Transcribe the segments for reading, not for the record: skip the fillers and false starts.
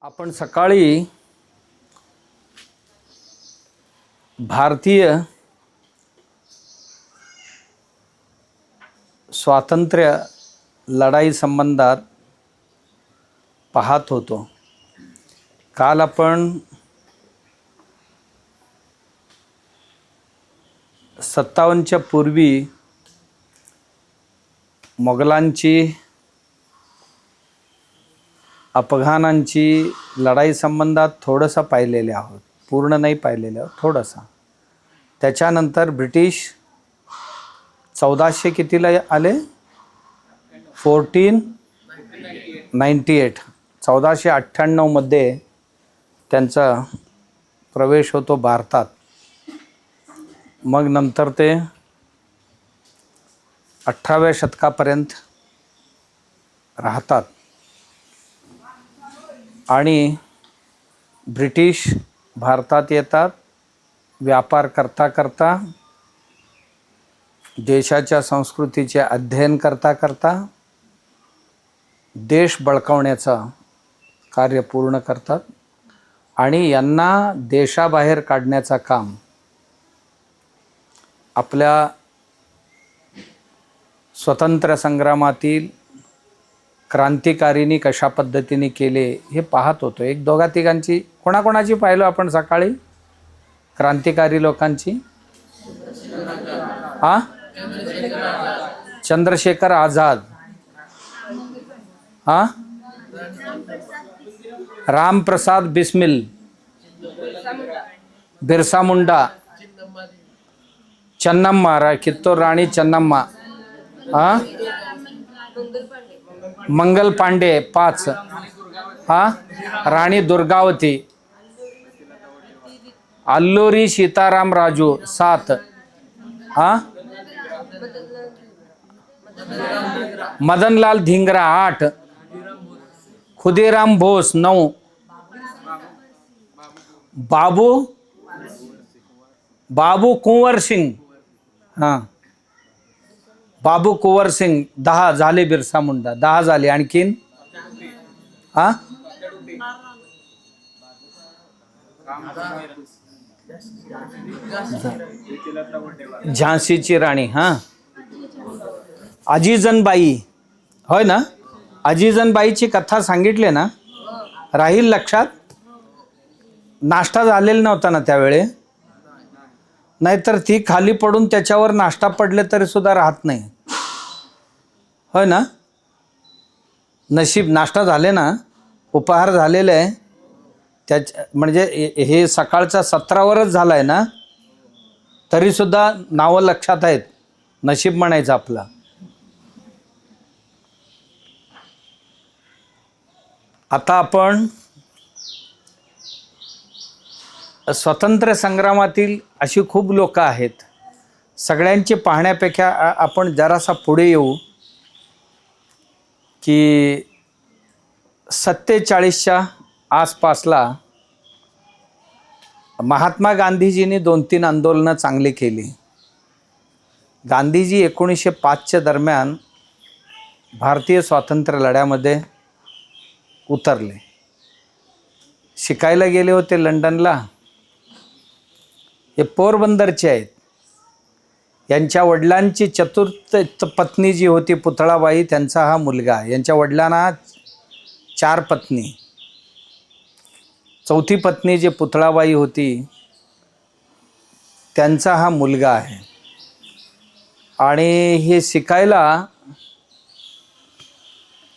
आपण सकाळी भारतीय स्वातंत्र्य लढाई संबंधात पाहत होतो. काल आपण 57च्या पूर्वी मोगलांची अफगाणांची लढाई संबंधात थोडंसं पाहिलेले आहोत, पूर्ण नाही पाहिलेलं आहोत, थोडंसं. त्याच्यानंतर ब्रिटिश 1400 कितीला आले, 1498 मध्ये त्यांचा प्रवेश होतो भारतात. मग नंतर ते 18व्या शतकापर्यंत राहतात आणि ब्रिटिश भारतात येतात. व्यापार करता करता, देशाच्या संस्कृतीचे अध्ययन करता करता देश बळकावण्याचं कार्य पूर्ण करतात आणि यांना देशाबाहेर काढण्याचं काम आपल्या स्वतंत्र संग्रामातील क्रांतिकारींनी कशा पद्धतीने केले हे पाहत होतो. एक दोघा तिघांची कोणाकोणाची पाहिलो आपण सकाळी क्रांतिकारी लोकांची. चंद्रशेखर आझाद, रामप्रसाद बिस्मिल, बिरसा मुंडा, चन्नम्मा, कित्तूर राणी चन्नम्मा, मंगल पांडे 5, राणी दुर्गावती, अल्लूरी सीताराम राजू 7, मदनलाल धिंगरा 8, खुदीराम बोस 9, बाबू कुंवर सिंग, बाबू कुंवर सिंग 10 झाले. बिरसा मुंडा 10 झाले. आणखीन झाशीची राणी अजिजनबाई, होय ना. अजिजनबाईची कथा सांगितली ना, राहील लक्षात. नाश्ता झालेला नव्हता ना त्यावेळे, नाहीतर ती खाली पडून त्याच्यावर नाश्ता पडले तरी सुद्धा राहत नाही, होय ना. नशीब नाश्ता झाले ना, उपहार झालेला आहे त्याच्या, म्हणजे हे सकाळचा 17वरच झाला आहे ना, तरीसुद्धा नावं लक्षात आहेत. नशीब म्हणायचं आपलं. आता आपण स्वतंत्र संग्रामातील अशी खूप लोक आहेत, सगळ्यांची पाहण्यापेक्षा आपण जरासा पुढे येऊ की 47च्या आसपासला महात्मा गांधीजींनी 2-3 आंदोलनं चांगली केली. गांधीजी 1905च्या दरम्यान भारतीय स्वातंत्र्य लढ्यामध्ये उतरले. शिकायला गेले होते लंडनला. हे पोरबंदरचे आहेत. यांच्या वडिलांची चतुर्थ पत्नी जी होती पुतळाबाई, त्यांचा हा मुलगा. यांच्या वडिलांना 4 पत्नी. चौथी पत्नी जी पुतळाबाई होती त्यांचा हा मुलगा आहे. आणि हे शिकायला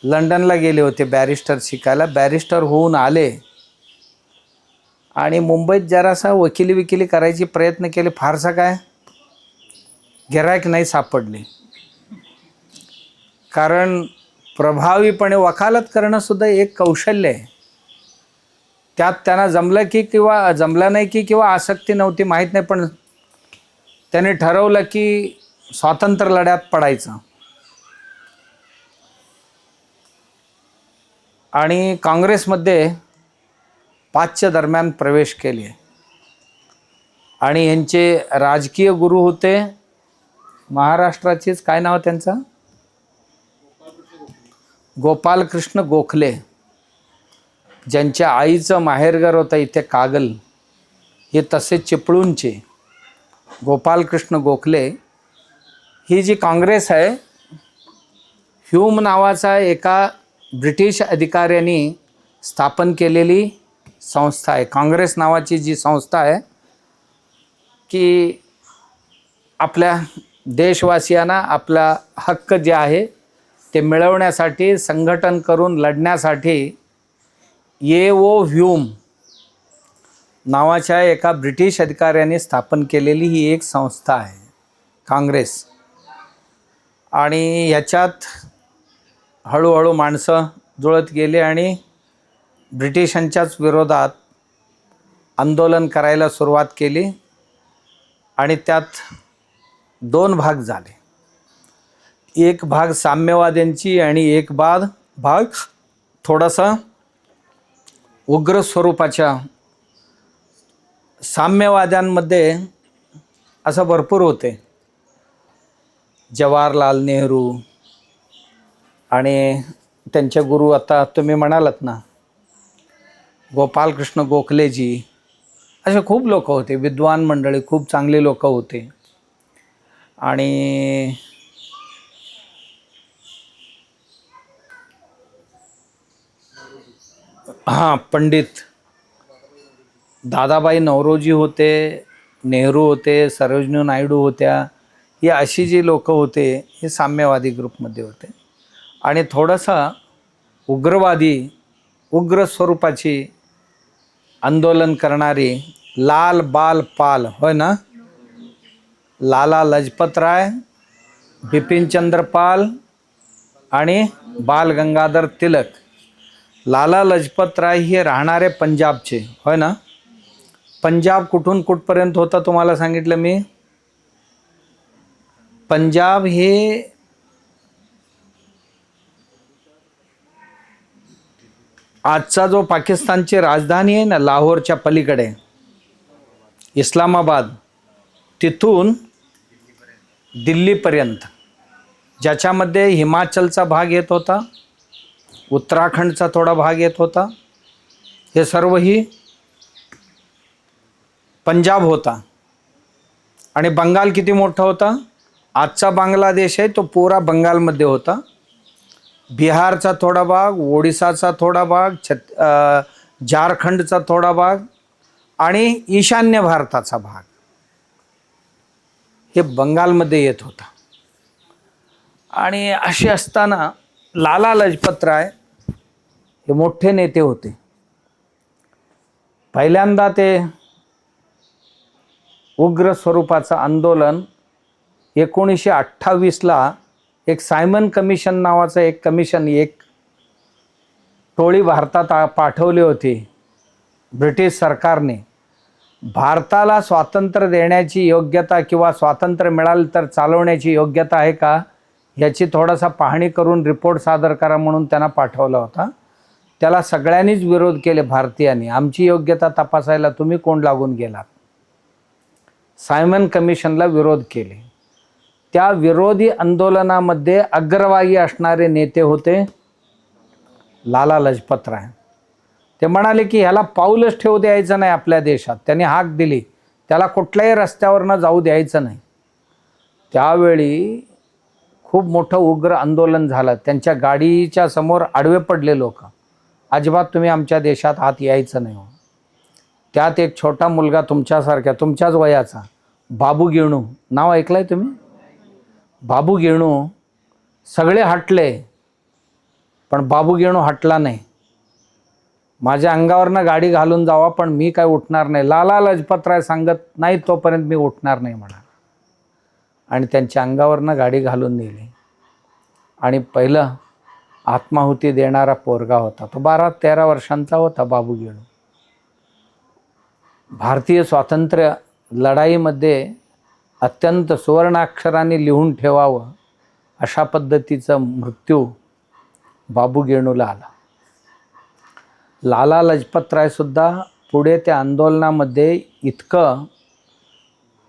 लंडनला गेले होते बॅरिस्टर शिकायला. बॅरिस्टर होऊन आले आणि मुंबईत जरासा वकिली करायची प्रयत्न केले. फारसा काय गिऱ्हाईक नाही सापडले, कारण प्रभावीपणे वकालत करणं सुद्धा एक कौशल्य आहे. त्यात त्यांना जमलं की किंवा जमलं नाही की किंवा आसक्ती नव्हती माहीत नाही, पण त्याने ठरवलं की स्वातंत्र्य लढ्यात पडायचं. आणि काँग्रेसमध्ये 5च्या दरम्यान प्रवेश केले. आणि यांचे राजकीय गुरु होते महाराष्ट्राचेच, काय नाव त्यांचं, गोपालकृष्ण गोखले. ज्यांच्या आईचं माहेरघर होतं इथे कागल, हे तसे चिपळूणचे गोपालकृष्ण गोखले, ही जी काँग्रेस आहे, ह्यूम नावाचा एका ब्रिटिश अधिकाऱ्यांनी स्थापन केलेली संस्था आहे. काँग्रेस नावाची जी संस्था आहे की आपल्या देशवासियांना आपला हक्क जे आहे ते मिळवण्यासाठी, संघटन करून लढण्यासाठी येओ ह्यूम नावाच्या एका ब्रिटिश अधिकाऱ्याने स्थापन केलेली ही एक संस्था आहे काँग्रेस. आणि ह्याच्यात हळूहळू माणसं जुळत गेली आणि ब्रिटिशांच्याच विरोधात आंदोलन करायला सुरुवात केली आणि त्यात दोन भाग झाले. एक भाग साम्यवाद्यांची आणि एक भाग थोडासा उग्र स्वरूपाच्या. साम्यवाद्यांमध्ये असं भरपूर होते, जवाहरलाल नेहरू आणि त्यांचे गुरु आता तुम्ही म्हणालात ना गोपालकृष्ण गोखलेजी, असे खूप लोक होते, विद्वान मंडळी, खूप चांगले लोक होते. आणि पंडित दादाबाई नौरोजी होते, नेहरू होते, सरोजिनी नायडू होत्या. ही अशी जी लोक होते हे साम्यवादी ग्रुपमध्ये होते. आणि थोडासा उग्रवादी, उग्र स्वरूपाची आंदोलन करणारी लाल बाल पाल, होय ना, लाला लजपतराय, बिपिनचंद्र पाल आणि बाल गंगाधर तिलक. लाला लजपतराय हे राहणारे पंजाबचे, होय ना. पंजाब कुठून कुठपर्यंत होता तुम्हाला सांगितलं मी. पंजाब हे आजचा जो पाकिस्तानची राजधानी आहे ना, लाहोरच्या पलीकडे इस्लामाबाद, तिथून दिल्लीपर्यंत, ज्याच्यामध्ये हिमाचलचा भाग येत होता, उत्तराखंडचा थोडा भाग येत होता, हे सर्व ही पंजाब होता. आणि बंगाल किती मोठा होता, आजचा बांगलादेश आहे तो पुरा बंगालमध्ये होता. बिहारचा थोडा भाग, ओडिसाचा थोडा भाग, झारखंडचा थोडा भाग आणि ईशान्य भारताचा भाग हे बंगालमध्ये येत होता. आणि असे असताना लाला लजपतराय हे मोठे नेते होते. पहिल्यांदा ते उग्र स्वरूपाचं आंदोलन 1928ला एक सायमन कमिशन नावाचं एक कमिशन, एक टोळी भारतात पाठवली होती ब्रिटिश सरकारने. भारताला स्वातंत्र्य देण्याची योग्यता किंवा स्वातंत्र्य मिळालं तर चालवण्याची योग्यता आहे का याची थोडासा पाहणी करून रिपोर्ट सादर करा म्हणून त्यांना पाठवला होता. त्याला सगळ्यांनीच विरोध केले भारतीयांनी. आमची योग्यता तपासायला तुम्ही कोण लागून गेलात. सायमन कमिशनला विरोध केले. त्या विरोधी आंदोलनामध्ये अग्रभागी असणारे नेते होते लाला लजपतराय. ते म्हणाले की ह्याला पाऊलच ठेवू द्यायचं नाही आपल्या देशात. त्यांनी हाक दिली, त्याला कुठल्याही रस्त्यावरनं जाऊ द्यायचं नाही. त्यावेळी खूप मोठं उग्र आंदोलन झालं. त्यांच्या गाडीच्या समोर आडवे पडले लोक, अजिबात तुम्ही आमच्या देशात आत यायचं नाही. त्यात एक छोटा मुलगा तुमच्यासारख्या, तुमच्याच वयाचा, बाबू गेणू नाव ऐकलंय तुम्ही. बाबू गेणू, सगळे हटले पण बाबू गेणू हटला नाही. माझ्या अंगावरनं गाडी घालून जावा पण मी काय उठणार नाही. लाला लजपतराय सांगत नाही तोपर्यंत मी उठणार नाही म्हणा. आणि त्यांच्या अंगावरनं गाडी घालून नेली. आणि पहिलं आत्माहुती देणारा पोरगा होता तो 12-13 वर्षांचा होता बाबू गेणू. भारतीय स्वातंत्र्य लढाईमध्ये अत्यंत सुवर्णाक्षराने लिहून ठेवावं अशा पद्धतीचा मृत्यू बाबू गेणूला आला. लाला लजपतरायसुद्धा पुढे त्या आंदोलनामध्ये इतकं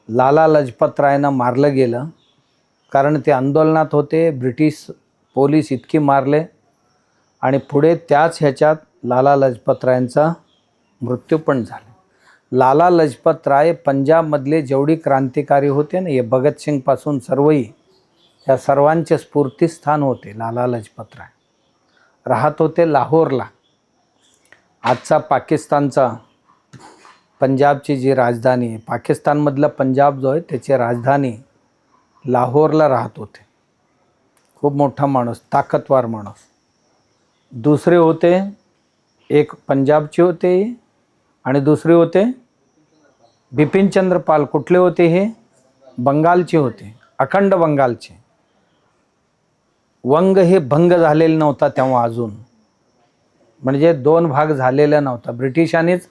लाला लजपतरायनं मारलं गेलं, कारण ते आंदोलनात होते. ब्रिटिश पोलीस इतकी मारले आणि पुढे त्याच ह्याच्यात लाला लजपत रायांचा मृत्यू पण झाला. लाला लजपत राय पंजाबमधले जेवढी क्रांतिकारी होते ना, हे भगतसिंगपासून सर्वही, त्या सर्वांचे स्फूर्तिस्थान होते लाला लजपत राय. राहत होते लाहोरला. आजचा पाकिस्तानचा पंजाबची जी राजधानी आहे, पाकिस्तानमधलं पंजाब जो आहे त्याची राजधानी लाहोरला राहत होते. खूप मोठा माणूस, ताकदवार माणूस. दुसरे होते, एक पंजाबचे होते आणि दुसरे होते बिपिनचंद्र पाल. कुठले होते हे? बंगालचे होते, अखंड बंगालचे. वंग हे भंग झालेलं नव्हता तेव्हा अजून, म्हणजे 2 भाग झालेला नव्हता. ब्रिटिशांनीच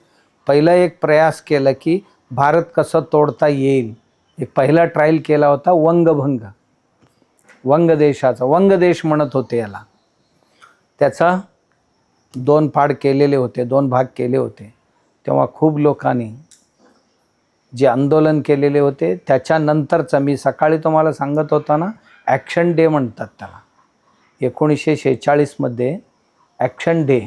पहिला एक प्रयास केला की भारत कसं तोडता येईल. एक पहिला ट्रायल केला होता वंगभंग, वंग देशाचा. वंग देश म्हणत होते याला. त्याचा 2 पाड केलेले होते, 2 भाग केले होते. तेव्हा खूप लोकांनी जे आंदोलन केलेले होते. त्याच्यानंतरचं मी सकाळी तुम्हाला सांगत होता ना, ॲक्शन डे म्हणतात त्याला. 1946 मध्ये ॲक्शन डे.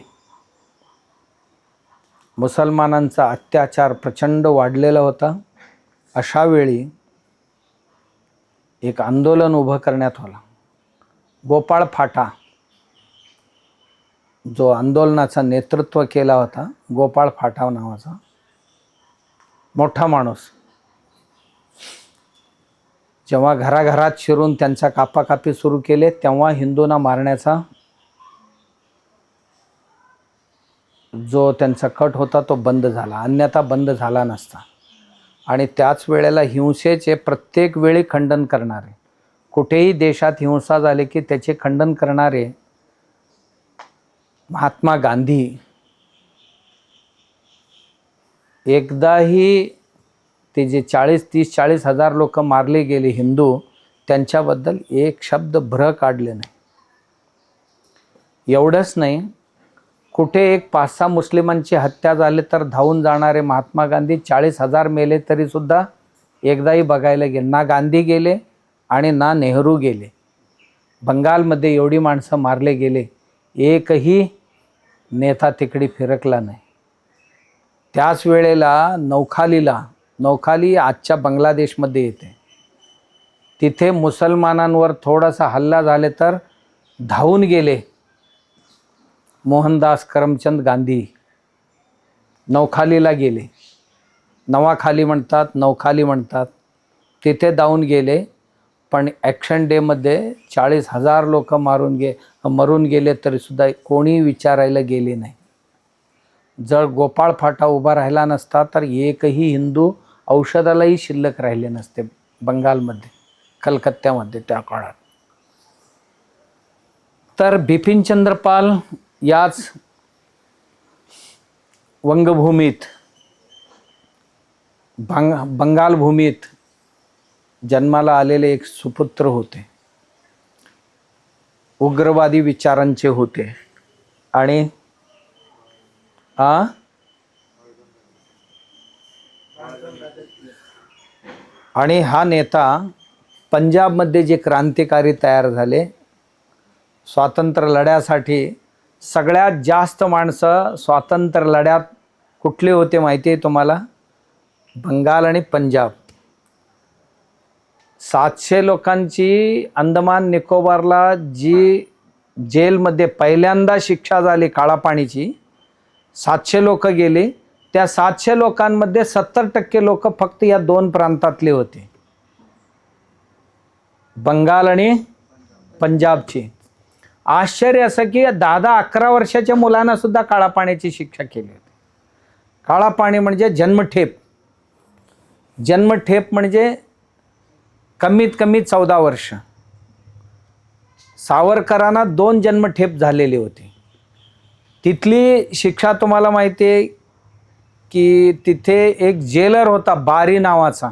मुसलमानांचा अत्याचार प्रचंड वाढलेला होता. अशा वेळी एक आंदोलन उभं करण्यात आलं. गोपाळ फाटा जो आंदोलनाचा नेतृत्व केला होता, गोपाळ फाटा नावाचा मोठा माणूस, जेव्हा घराघरात शिरून त्यांचा कापाकापी सुरू केले, तेव्हा हिंदूंना मारण्याचा जो त्यांचा कट होता तो बंद झाला, अन्यथा बंद झाला नसता. आणि त्याच वेळेला हिंसेचे प्रत्येक वेळी खंडन करणारे, कुठेही देशात हिंसा झाली की त्याचे खंडन करणारे महात्मा गांधी एकदाही ते जे 30-40 हजार लोक मारले गेले हिंदू, त्यांच्याबद्दल एक शब्द भ्र काढले नाही. एवढंच नाही, कुठे एक 5-6 मुस्लिमांची हत्या झाली तर धावून जाणारे महात्मा गांधी 40,000 मेले तरी सुद्धा एकदाही बघायला गेले. ना गांधी गेले आणि ना नेहरू गेले. बंगालमध्ये एवढी माणसं मारले गेले, एकही नेता तिकडे फिरकला नाही. त्याच वेळेला नौखाली आजच्या बांगलादेशमध्ये येते, तिथे मुसलमानांवर थोडासा हल्ला झाले तर धावून गेले मोहनदास करमचंद गांधी. नौखालीला गेले, नवाखाली म्हणतात, नौखाली म्हणतात, तिथे धावून गेले. पण ॲक्शन डेमध्ये 40,000 लोक मरून गेले तरीसुद्धा कोणी विचारायला गेले नाही. जर गोपाळ फाटा उभा राहिला नसता तर एकही हिंदू औषधालाही शिल्लक राहिले नसते बंगालमध्ये, कलकत्त्यामध्ये त्या काळात. तर बिपिनचंद्र पाल याच वंगभूमीत, बंगाल भूमीत जन्माला आलेले एक सुपुत्र होते. उग्रवादी विचारांचे होते. आणि हा नेता पंजाबमध्ये जे क्रांतिकारी तयार झाले स्वातंत्र्य लढ्यासाठी, सगळ्यात जास्त माणसं स्वातंत्र्य लढ्यात कुठले होते माहिती आहे तुम्हाला? बंगाल आणि पंजाब. 700 लोकांची अंदमान निकोबारला जी जेलमध्ये पहिल्यांदा शिक्षा झाली काळापाणीची, 700 लोक गेले. त्या 700 लोकांमध्ये 70% लोक फक्त या 2 प्रांतातले होते, बंगाल आणि पंजाबचे. आश्चर्य असं की 10-11 वर्षाच्या मुलांना सुद्धा काळापाण्याची शिक्षा केली होती. काळापाणी म्हणजे जन्मठेप. जन्मठेप म्हणजे कमीत कमी 14 वर्ष. सावरकरांना 2 जन्मठेप झालेली होती. तिथली शिक्षा तुम्हाला माहिती आहे की तिथे एक जेलर होता बारी नावाचा.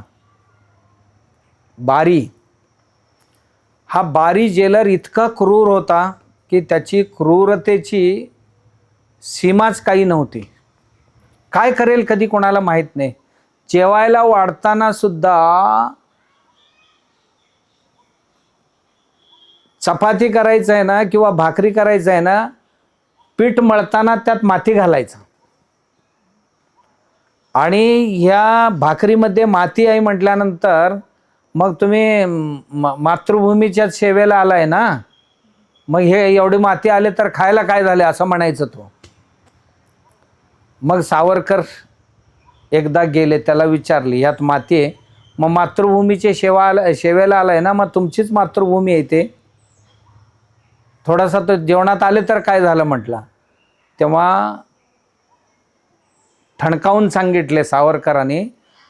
बारी, हा बारी जेलर इतका क्रूर होता की त्याची क्रूरतेची सीमाच काही नव्हती. काय करेल कधी कोणाला माहीत नाही. जेवायला वाढताना सुद्धा चपाती करायचं आहे ना किंवा भाकरी करायचं आहे ना, पीठ मळताना त्यात माती घालायचं आणि ह्या भाकरीमध्ये माती आहे म्हटल्यानंतर मग तुम्ही मातृभूमीच्या सेवेला आलाय ना, मग हे एवढी माती आले तर खायला काय झाले असं म्हणायचं तो. मग सावरकर एकदा गेले, त्याला विचारले यात माती आहे, मग मातृभूमीचे सेवेला आलाय ना, मग तुमचीच मातृभूमी आहे ते, थोडासा तो जेवणात आले तर काय झालं म्हटला. तेव्हा ठणकावून सांगितले सावरकरांनी,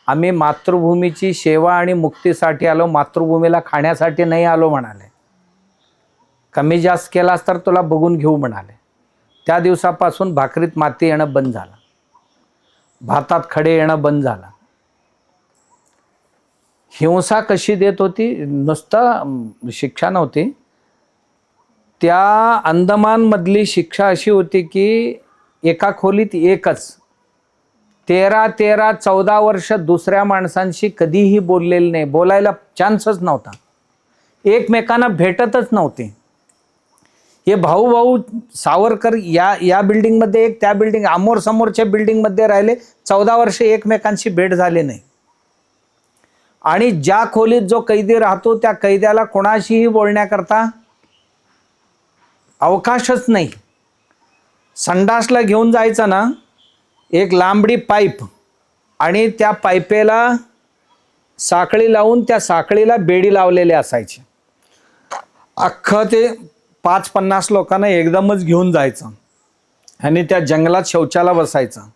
आम्ही मातृभूमीची सेवा आणि मुक्तीसाठी आलो, मातृभूमीला खाण्यासाठी नाही आलो म्हणाले. कमी जास्त केलास तर तुला बघून घेऊ म्हणाले. त्या दिवसापासून भाकरीत माती येणं बंद झालं, भातात खडे येणं बंद झालं. हिंसा कशी देत होती, नुसतं शिक्षा नव्हती. त्या अंदमानमधली शिक्षा अशी होती की एका खोलीत एकच 13-14 वर्ष दुसऱ्या माणसांशी कधीही चान्सच नाही, बोलायला चान्सच नव्हता, एकमेकांना भेटतच नव्हते. हे भाऊ सावरकर या बिल्डिंगमध्ये एक, त्या बिल्डिंग आमोर समोरच्या बिल्डिंगमध्ये राहिले, 14 वर्ष एकमेकांशी भेट झाले नाही. आणि ज्या खोलीत जो कैदी राहतो त्या कैद्याला कोणाशीही बोलण्याकरता अवकाशच नाही. संडासला घेऊन जायचं ना, एक लांबडी पाईप आणि त्या पाईपेला साखळी लावून त्या साखळीला बेडी लावलेली असायची. अख्खं ते 5-50 लोकांना एकदमच घेऊन जायचं आणि त्या जंगलात शौचाला बसायचं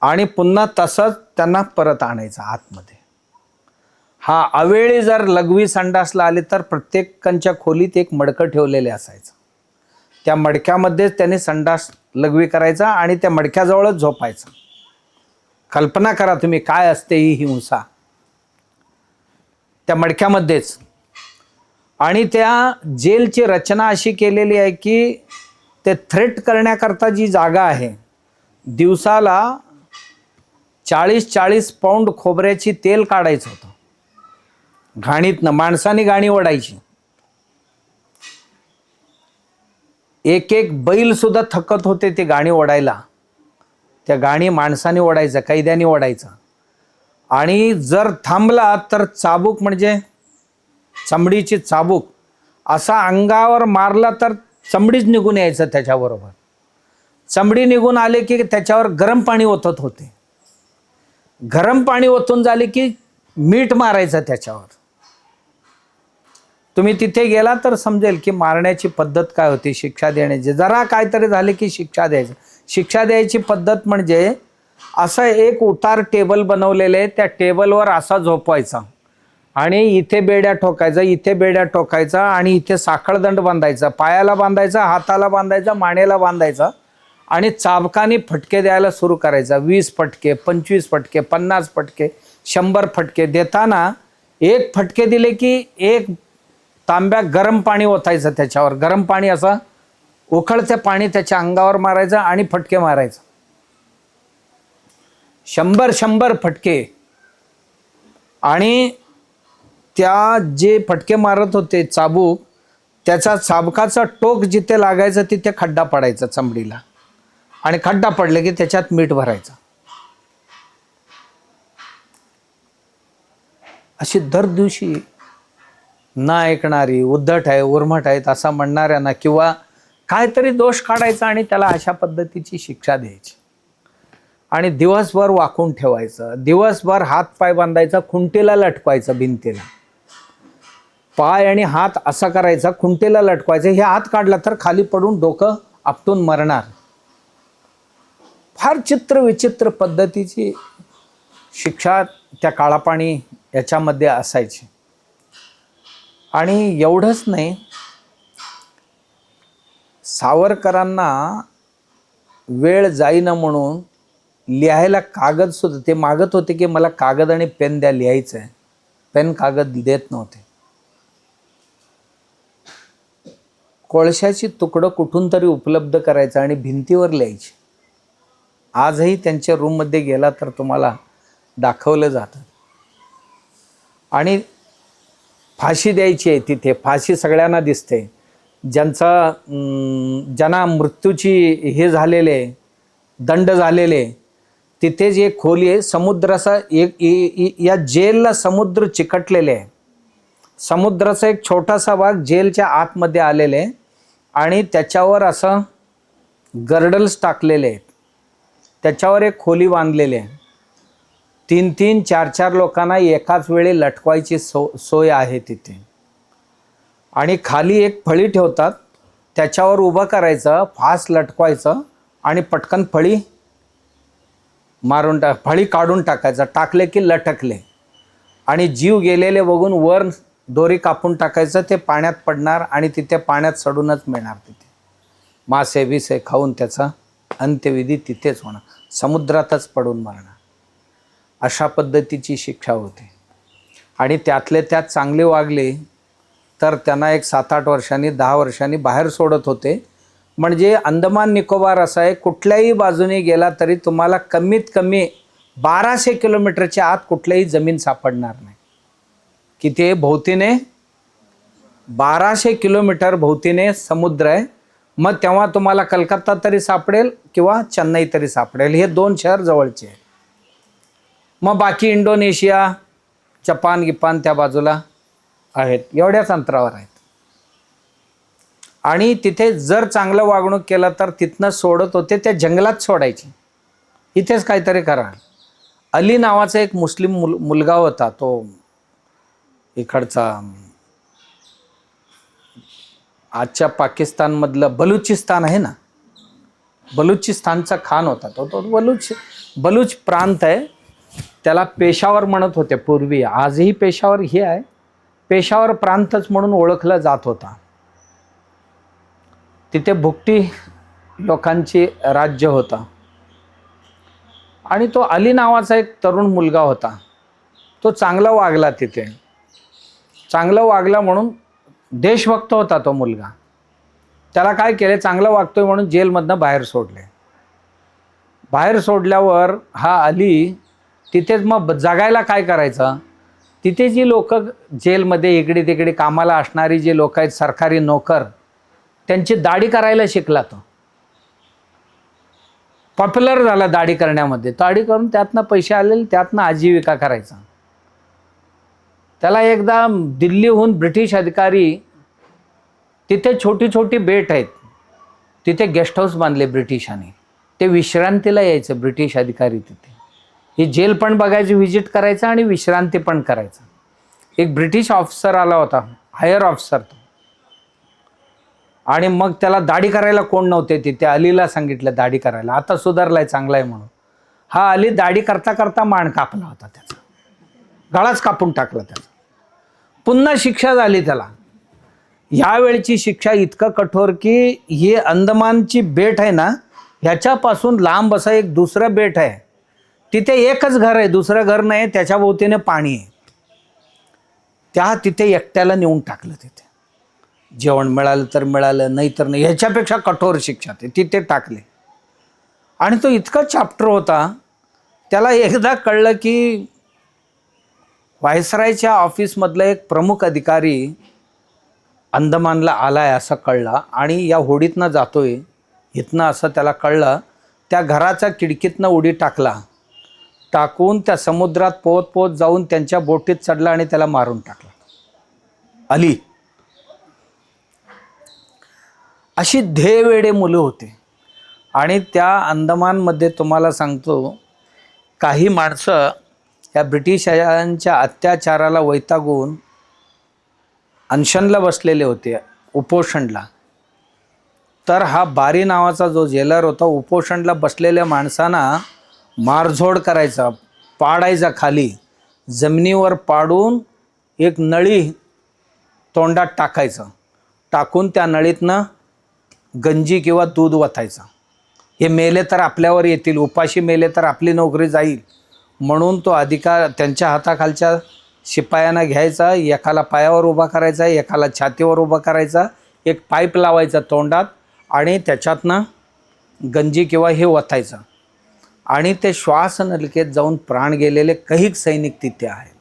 आणि पुन्हा तसंच त्यांना परत आणायचं आतमध्ये. हा अवेळी जर लघवी संडासला आले तर प्रत्येकांच्या खोलीत एक मडकं ठेवलेले असायचं. त्या मडक्यामध्येच त्याने संडास लघवी करायचा आणि त्या मडक्याजवळच झोपायचं. कल्पना करा तुम्ही काय असते ही हिंसा त्या मडक्यामध्येच. आणि त्या जेलची रचना अशी केलेली आहे की ते थ्रेट करण्याकरता जी जागा आहे, दिवसाला 40-40 पाऊंड खोबऱ्याची तेल काढायचं होतं घाणीतनं. माणसाने गाणी ओढायची, एक बैल सुद्धा थकत होते ते गाणी ओढायला. त्या गाणी माणसाने ओढायचं, कैद्याने ओढायचं. आणि जर थांबला तर चाबूक, म्हणजे चमडीची चाबूक, असा अंगावर मारला तर चमडीच निघून यायचं त्याच्याबरोबर. चमडी निघून आले की त्याच्यावर गरम पाणी ओतत होते. गरम पाणी ओतून झाले की मीठ मारायचं त्याच्यावर. तुम्ही तिथे गेला तर समजेल की मारण्याची पद्धत काय होती, शिक्षा देण्याची. जरा काहीतरी झाले की शिक्षा द्यायचं. शिक्षा द्यायची पद्धत म्हणजे असं एक उतार टेबल बनवलेले, त्या टेबलवर असा झोपवायचा आणि इथे बेड्या ठोकायचा, इथे बेड्या ठोकायचा आणि इथे साखळदंड बांधायचा, पायाला बांधायचा, हाताला बांधायचा, मानेला बांधायचा आणि चाबकाने फटके द्यायला सुरू करायचा. 20 फटके, 25 फटके, 50 फटके, 100 फटके देताना एक फटके दिले की एक तांब्या गरम पाणी ओतायचं त्याच्यावर. गरम पाणी असं उकळते पाणी त्याच्या अंगावर मारायचं आणि फटके मारायचं. 100 फटके. आणि त्या जे फटके मारत होते चाबूक, त्याचा चाबकाचा टोक जिथे लागायचं तिथे खड्डा पडायचा चमडीला आणि खड्डा पडले की त्याच्यात मीठ भरायचं. अशी दर दिवशी न ऐकणारी, उद्धट आहे, उर्मट आहेत असं म्हणणाऱ्यांना किंवा काहीतरी दोष काढायचा आणि त्याला अशा पद्धतीची शिक्षा द्यायची. आणि दिवसभर वाकून ठेवायचं, दिवसभर हात पाय बांधायचा, खुंटीला लटकवायचं भिंतीला. पाय आणि हात असा करायचा, खुंटीला लटकवायचं. हे हात काढला तर खाली पडून डोकं आपटून मरणार. फार विचित्र पद्धतीची शिक्षा त्या काळापाणी याच्यामध्ये असायची. आणि एवढंच नाही, सावरकरांना वेळ जाईना म्हणून लिहायला कागद सुद्धा ते मागत होते की मला कागद आणि पेन द्या, लिहायचं आहे. पेन कागद देत नव्हते. कोळशाची तुकडं कुठून तरी उपलब्ध करायचं आणि भिंतीवर लिहायची. आजही त्यांच्या रूममध्ये गेला तर तुम्हाला दाखवलं जातं. आणि फाशी द्यायची आहे तिथे, फाशी सगळ्यांना दिसते. ज्यांना मृत्यूची हे झालेले, दंड झालेले, तिथे जी एक खोली आहे, समुद्राचा या जेलला समुद्र चिकटलेले आहे. समुद्राचा एक छोटासा भाग जेलच्या आतमध्ये आलेले आहे आणि त्याच्यावर असं गर्डल्स टाकलेले आहेत. त्याच्यावर एक खोली बांधलेली आहे. 3-3, 4-4 लोकांना एकाच वेळी लटकवायची सोय आहे तिथे. आणि खाली एक फळी ठेवतात, त्याच्यावर उभं करायचं, फास लटकवायचं आणि पटकन फळी फळी काढून टाकायचं. टाकले की लटकले आणि जीव गेलेले बघून वर दोरी कापून टाकायचं. ते पाण्यात पडणार आणि तिथे पाण्यात सडूनच मिळणार. तिथे मासे बिसे खाऊन त्याचा अंत्यविधी तिथेच होणार, समुद्रातच पडून मरणार. अशा पद्धतीची शिक्षा होती. आणि त्यातले त्यात चांगले वागले तर त्यांना एक 7-8 वर्षांनी 10 वर्षांनी बाहेर सोडत होते. म्हणजे अंदमान निकोबार असा आहे, कुठल्याही बाजूने गेला तरी तुम्हाला कमीत कमी 1200 किलोमीटरच्या आत कुठल्याही जमीन सापडणार नाही. किती भोवतीने 1200 किलोमीटर भोवतीने समुद्र आहे. मग तेव्हा तुम्हाला कलकत्ता तरी सापडेल किंवा चेन्नई तरी सापडेल. हे 2 शहर जवळचे आहे. मग बाकी इंडोनेशिया, जपान गिपान त्या बाजूला आहेत, एवढ्याच अंतरावर आहेत. आणि तिथे जर चांगलं वागणूक केलं तर तिथनं सोडत होते, त्या जंगलात सोडायचे. इथेच काहीतरी करा. अली नावाचा एक मुस्लिम मुलगा होता, तो इकडचा आजच्या पाकिस्तानमधलं बलुचिस्तान आहे ना, बलुचिस्तानचा खान होता तो बलूच प्रांत आहे. त्याला पेशावर म्हणत होते पूर्वी, आजही पेशावर हे आहे, पेशावर प्रांतच म्हणून ओळखला जात होता. तिथे भुकटी लोकांची राज्य होता. आणि तो अली नावाचा एक तरुण मुलगा होता. तो चांगला वागला, तिथे चांगलं वागला म्हणून देशभक्त होता तो मुलगा. त्याला काय केले, चांगलं वागतोय म्हणून जेलमधनं बाहेर सोडले. बाहेर सोडल्यावर हा अली तिथेच मग जगायला काय करायचं, तिथे जी लोक जेलमध्ये इकडे तिकडे कामाला असणारी जी लोक आहेत, सरकारी नोकर, त्यांची दाढी करायला शिकला. तो पॉप्युलर झाला दाढी करण्यामध्ये. दाढी करून त्यातनं पैसे आलेले, त्यातनं आजीविका करायचा. त्याला एकदा दिल्लीहून ब्रिटिश अधिकारी, तिथे छोटी छोटी बेट आहेत, तिथे गेस्ट हाऊस बांधले ब्रिटिशांनी. ते विश्रांतीला यायचं ब्रिटिश अधिकारी तिथे. ही जेल पण बघायची, व्हिजिट करायचं आणि विश्रांती पण करायचं. एक ब्रिटिश ऑफिसर आला होता, हायर ऑफिसर तो. आणि मग त्याला दाढी करायला कोण नव्हते तिथे. अलीला सांगितलं दाढी करायला, आता सुधारलाय, चांगला आहे म्हणून. हा अली दाढी करता करता मान कापला होता त्याचा, गळाच कापून टाकला त्याचा. पुन्हा शिक्षा झाली त्याला. यावेळची शिक्षा इतकं कठोर की ही अंदमानची बेट आहे ना, ह्याच्यापासून लांब असं एक दुसरं बेट आहे, तिथे एकच घर आहे, दुसरं घर नाही, त्याच्या भोवतीने पाणी आहे. तिथे एकट्याला नेऊन टाकलं. तिथे जेवण मिळालं तर मिळालं, नाही तर नाही. ह्याच्यापेक्षा कठोर शिक्षा तिथे टाकले. आणि तो इतका चॅप्टर होता, त्याला एकदा कळलं की व्हायसरायच्या ऑफिसमधला एक प्रमुख अधिकारी अंदमानला आलाय असं कळलं आणि या होडीतनं जातोय इथनं असं त्याला कळलं. त्या घराच्या खिडकीतनं उडी टाकून त्या समुद्रात पोहत पोहत जाऊन त्यांच्या बोटीत चढला आणि त्याला मारून टाकला अली. अशी ध्येयवेडे मुलं होते. आणि त्या अंदमानमध्ये तुम्हाला सांगतो, काही माणसं या ब्रिटिशांच्या अत्याचाराला वैतागून अनशनला बसलेले होते, उपोषणला. तर हा बारी नावाचा जो जेलर होता, उपोषणला बसलेल्या माणसांना मारझोड करायचा, पाडायचा खाली, जमिनीवर पाडून एक नळी तोंडात टाकायचं, टाकून त्या नळीतनं गंजी किंवा दूध वतायचं. हे मेले तर आपल्यावर येतील, उपाशी मेले तर आपली नोकरी जाईल म्हणून तो अधिकार त्यांच्या हाताखालच्या शिपायांना घ्यायचा, एकाला पायावर उभा करायचा, एकाला छातीवर उभा करायचा, एक पाईप लावायचा तोंडात आणि त्याच्यातनं गंजी किंवा हे वतायचं. आणि ते श्वासनलिकेत जाऊन प्राण गेलेले काही सैनिक तिथे आहेत.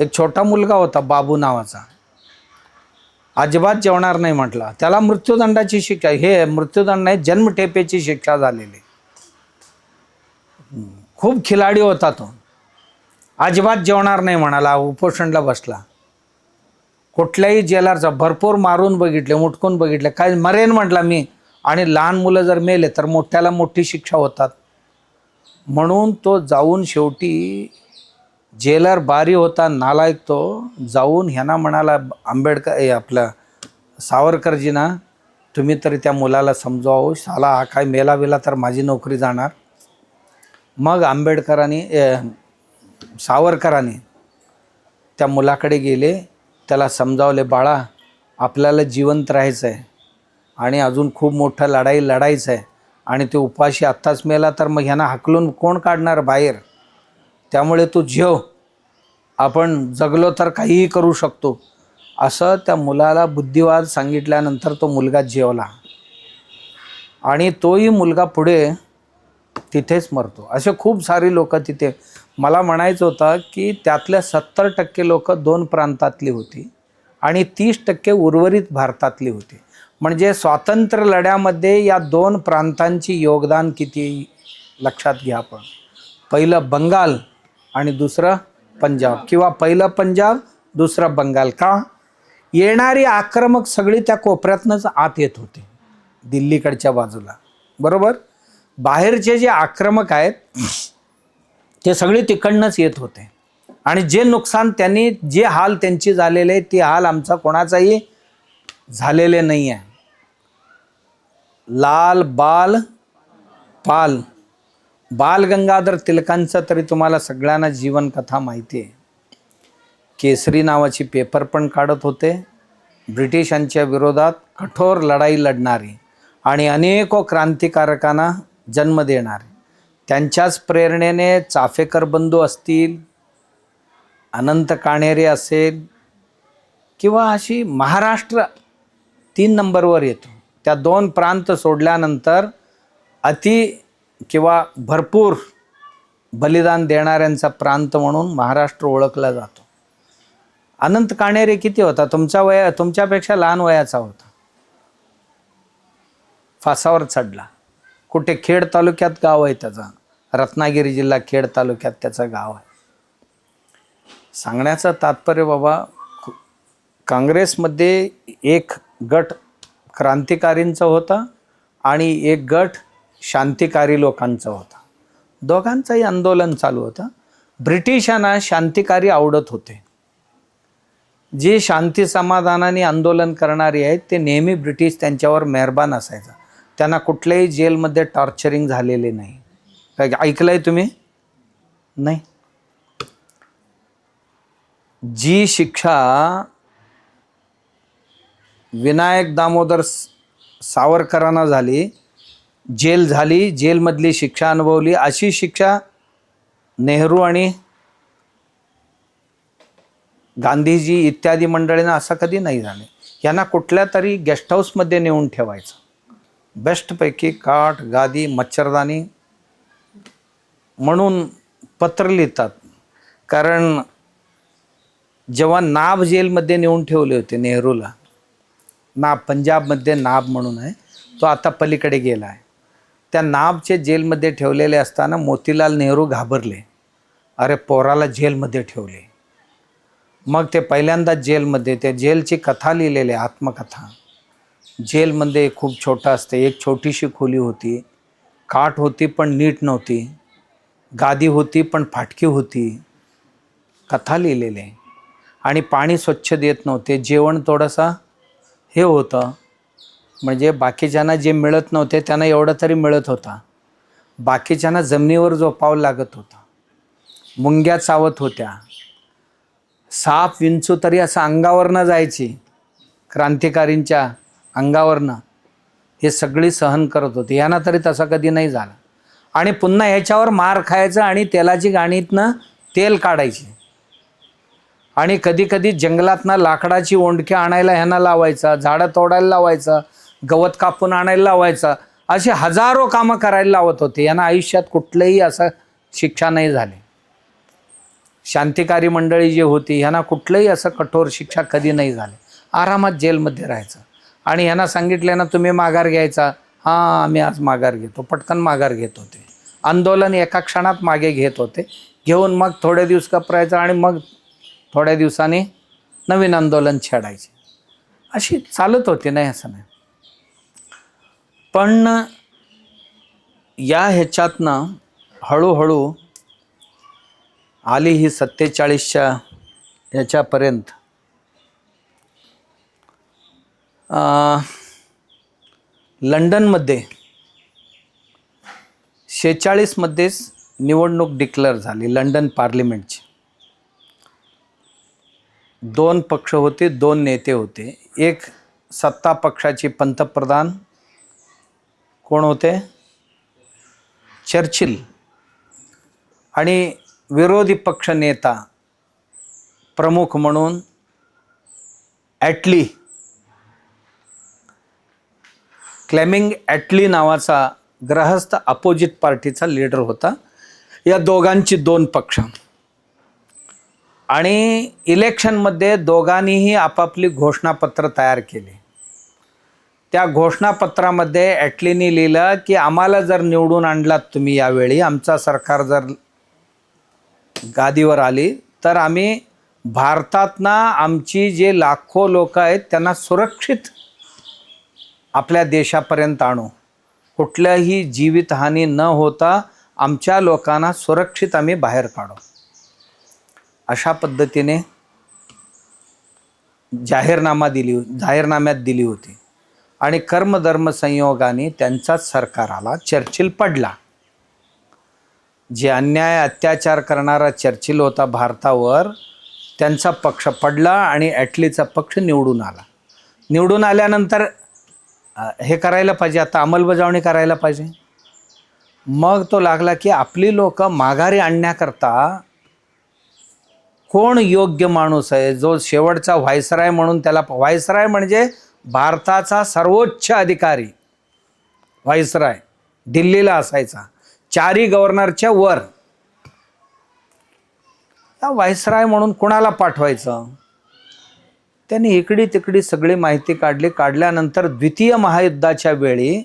एक छोटा मुलगा होता बाबू नावाचा, अजिबात जेवणार नाही म्हटला, त्याला मृत्यूदंडाची शिक्षा, हे मृत्यूदंड नाही जन्मठेपेची शिक्षा झालेली. खूप खिलाडी होता तो. अजिबात जेवणार नाही म्हणाला, उपोषणला बसला. कुठल्याही जेलरचा भरपूर मारून बघितले, मुटकून बघितले, काय मरेन म्हटला मी. आणि लहान मुलं जर मेले तर मोठ्याला मोठी शिक्षा होतात. म्हणून तो जाऊन शेवटी, जेलर बारी होता नालायक, तो जाऊन ह्यांना म्हणाला, आंबेडकर आपलं सावरकरजींना, तुम्ही तरी त्या मुलाला समजावं, साला हा काय मेला बिला तर माझी नोकरी जाणार. मग आंबेडकरांनी सावरकरांनी त्या मुलाकडे गेले, त्याला समजावले, बाळा आपल्याला जिवंत राहायचं आहे आणि अजून खूप मोठं लढाई लढायचं आहे, आणि ते उपाशी आत्ताच मेला तर मग ह्यांना हाकलून कोण काढणार बाहेर, त्यामुळे तू जेव, आपण जगलो तर काहीही करू शकतो. असं त्या मुलाला बुद्धिवाद सांगितल्यानंतर तो मुलगा जेवला, आणि तोही मुलगा पुढे तिथेच मरतो. असे खूप सारी लोक तिथे. मला म्हणायचं होतं की त्यातल्या 70% लोक 2 प्रांतातली होती आणि 30% उर्वरित भारतातली होती. म्हणजे स्वातंत्र्य लढ्यामध्ये या 2 प्रांतांची योगदान किती लक्षात घ्या आपण. पहिलं बंगाल आणि दुसरं पंजाब, किंवा पहिलं पंजाब दुसरं बंगाल. का? येणारी आक्रमक सगळी त्या कोपऱ्यातनंच आत येत होते, दिल्लीकडच्या बाजूला, बरोबर. बाहेरचे जे आक्रमक आहेत ते सगळे तिकडनंच येत होते, आणि जे नुकसान त्यांनी, जे हाल त्यांची झालेले ते हाल आमचा कोणाचाही झालेले नाही आहे. लाल बाल पाल, बाल गंगाधर टिळकांचं तरी तुम्हाला सगळ्यांना जीवनकथा माहिती आहे. केसरी नावाची पेपर पण काढत होते, ब्रिटिशांच्या विरोधात कठोर लढाई लढणारी आणि अनेको क्रांतिकारकांना जन्म देणारे. त्यांच्याच प्रेरणेने चाफेकर बंधू असतील, अनंत काणेरे असेल, किंवा अशी महाराष्ट्र 3 नंबरवर येतो. त्या 2 प्रांत सोडल्यानंतर किंवा भरपूर बलिदान देणाऱ्यांचा प्रांत म्हणून महाराष्ट्र ओळखला जातो. अनंत काणेरे किती होता? तुमच्यापेक्षा लहान वयाचा होता. फासावर चढला. कुठे? खेड तालुक्यात गाव आहे त्याचा, रत्नागिरी जिल्हा खेड तालुक्यात त्याचं गाव आहे. सांगण्याचं तात्पर्य बाबा, काँग्रेसमध्ये एक गट क्रांतिकारींचा होता आणि एक गट शांतिकारी लोकांचा होता. दोघांचंही आंदोलन चालू होतं. ब्रिटिशांना शांतिकारी आवडत होते. जे शांती समाधानाने आंदोलन करणारे आहेत ते नेहमी ब्रिटिश त्यांच्यावर मेहरबान असायचा. त्यांना कुठल्याही जेलमध्ये टॉर्चरिंग झालेले नाही. काय ऐकलंय तुम्ही? नाही. जी शिक्षा विनायक दामोदर सावरकरांना झाली, जेल झाली, जेलमधली शिक्षा अनुभवली, अशी शिक्षा नेहरू आणि गांधीजी इत्यादी मंडळींना असं कधी नाही झाले. यांना कुठल्या तरी गेस्ट हाऊसमध्ये नेऊन ठेवायचं, बेस्टपैकी काठ, गादी, मच्छरदाणी म्हणून पत्र लिहितात. कारण जेव्हा नाब जेलमध्ये नेऊन ठेवले होते नेहरूला, नाब पंजाबमध्ये नाब म्हणून आहे, तो आता पलीकडे गेला आहे. त्या नाबचे जेलमध्ये ठेवलेले असताना मोतीलाल नेहरू घाबरले. अरे पोराला जेलमध्ये ठेवले. मग ते पहिल्यांदाच जेलमध्ये, त्या जेलची कथा लिहिलेली, आत्मकथा. जेलमध्ये खूप छोटं असते, एक छोटीशी खोली होती, काठ होती पण नीट नव्हती, गादी होती पण फाटकी होती, कथा लिहिलेली. आणि पाणी स्वच्छ देत नव्हते, जेवण थोडंसं हे होतं, म्हणजे बाकीच्यांना जे मिळत नव्हते त्यांना एवढं तरी मिळत होता. बाकीच्यांना जमिनीवर झोपावं लागत होतं, मुंग्या चावत होत्या, साप विंचू तरी असं अंगावरनं जायची, क्रांतिकारींच्या अंगावरनं. हे सगळी सहन करत होते. यांना तरी तसं कधी नाही झालं. आणि पुन्हा ह्याच्यावर मार खायचं आणि तेलाची गाणीतनं तेल काढायची. आणि कधी कधी जंगलातनं लाकडाची ओंडक्या आणायला ह्यांना लावायचा, झाडं तोडायला लावायचा, गवत कापून आणायला लावायचा, असे हजारो कामं करायला लावत होते. यांना आयुष्यात कुठलंही असं शिक्षा नाही झाली. शांतिकारी मंडळी जी होती ह्यांना कुठलंही असं कठोर शिक्षा कधी नाही झाली. आरामात जेलमध्ये राहायचं. आणि यांना सांगितलं ना तुम्ही माघार घ्यायचा, हां आम्ही आज माघार घेतो, पटकन माघार घेत होते. आंदोलन एका क्षणात मागे घेत होते. घेऊन मग थोडे दिवस कपरायचं आणि मग थोड्या दिवसांनी नवीन आंदोलन छेडायचे. अशी चालत होती, नाही असं नाही. पण या ह्याच्यातनं हळूहळू आली ही 47च्या ह्याच्यापर्यंत लंडनमध्ये 46मध्येच निवडणूक डिक्लेअर झाली लंडन पार्लिमेंटची. 2 पक्ष होते, 2 नेते होते. एक सत्ता पक्षाचे पंतप्रधान कोण होते? चर्चिल. आणि विरोधी पक्ष नेता प्रमुख म्हणून ॲटली, क्लेमिंग ॲटली नावाचा ग्रहस्थ अपोजिट पार्टीचा लीडर होता. या दोघांची 2 पक्ष. आणि इलेक्शनमध्ये दोघांनीही आपापली घोषणापत्र तयार केले. त्या घोषणापत्रामध्ये ॲटलीने लिहिलं की आम्हाला जर निवडून आणलात तुम्ही यावेळी, आमचा सरकार जर गादीवर आली, तर आम्ही भारतातना आमची जे लाखो लोक आहेत त्यांना सुरक्षित आपल्या देशापर्यंत आणू. कुठल्याही जीवितहानी न होता आमच्या लोकांना सुरक्षित आम्ही बाहेर काढू. अशा पद्धतीने जाहीरनाम्यात दिली होती. आणि कर्मधर्म संयोगाने त्यांचाच सरकार आला. चर्चिल पडला. जे अन्याय अत्याचार करणारा चर्चिल होता भारतावर, त्यांचा पक्ष पडला आणि ॲटलीचा पक्ष निवडून आला. निवडून आल्यानंतर हे करायला पाहिजे, आता अंमलबजावणी करायला पाहिजे. मग तो लागला की आपली लोक माघारी आणण्याकरता कोण योग्य माणूस आहे, जो शेवटचा व्हायसराय म्हणून, त्याला व्हायसराय म्हणजे भारताचा सर्वोच्च अधिकारी व्हायसराय दिल्लीला असायचा, 4 गव्हर्नरच्या वर. व्हायसराय म्हणून कोणाला पाठवायचं? त्यांनी इकडी तिकडी सगळी माहिती काढली. काढल्यानंतर द्वितीय महायुद्धाच्या वेळी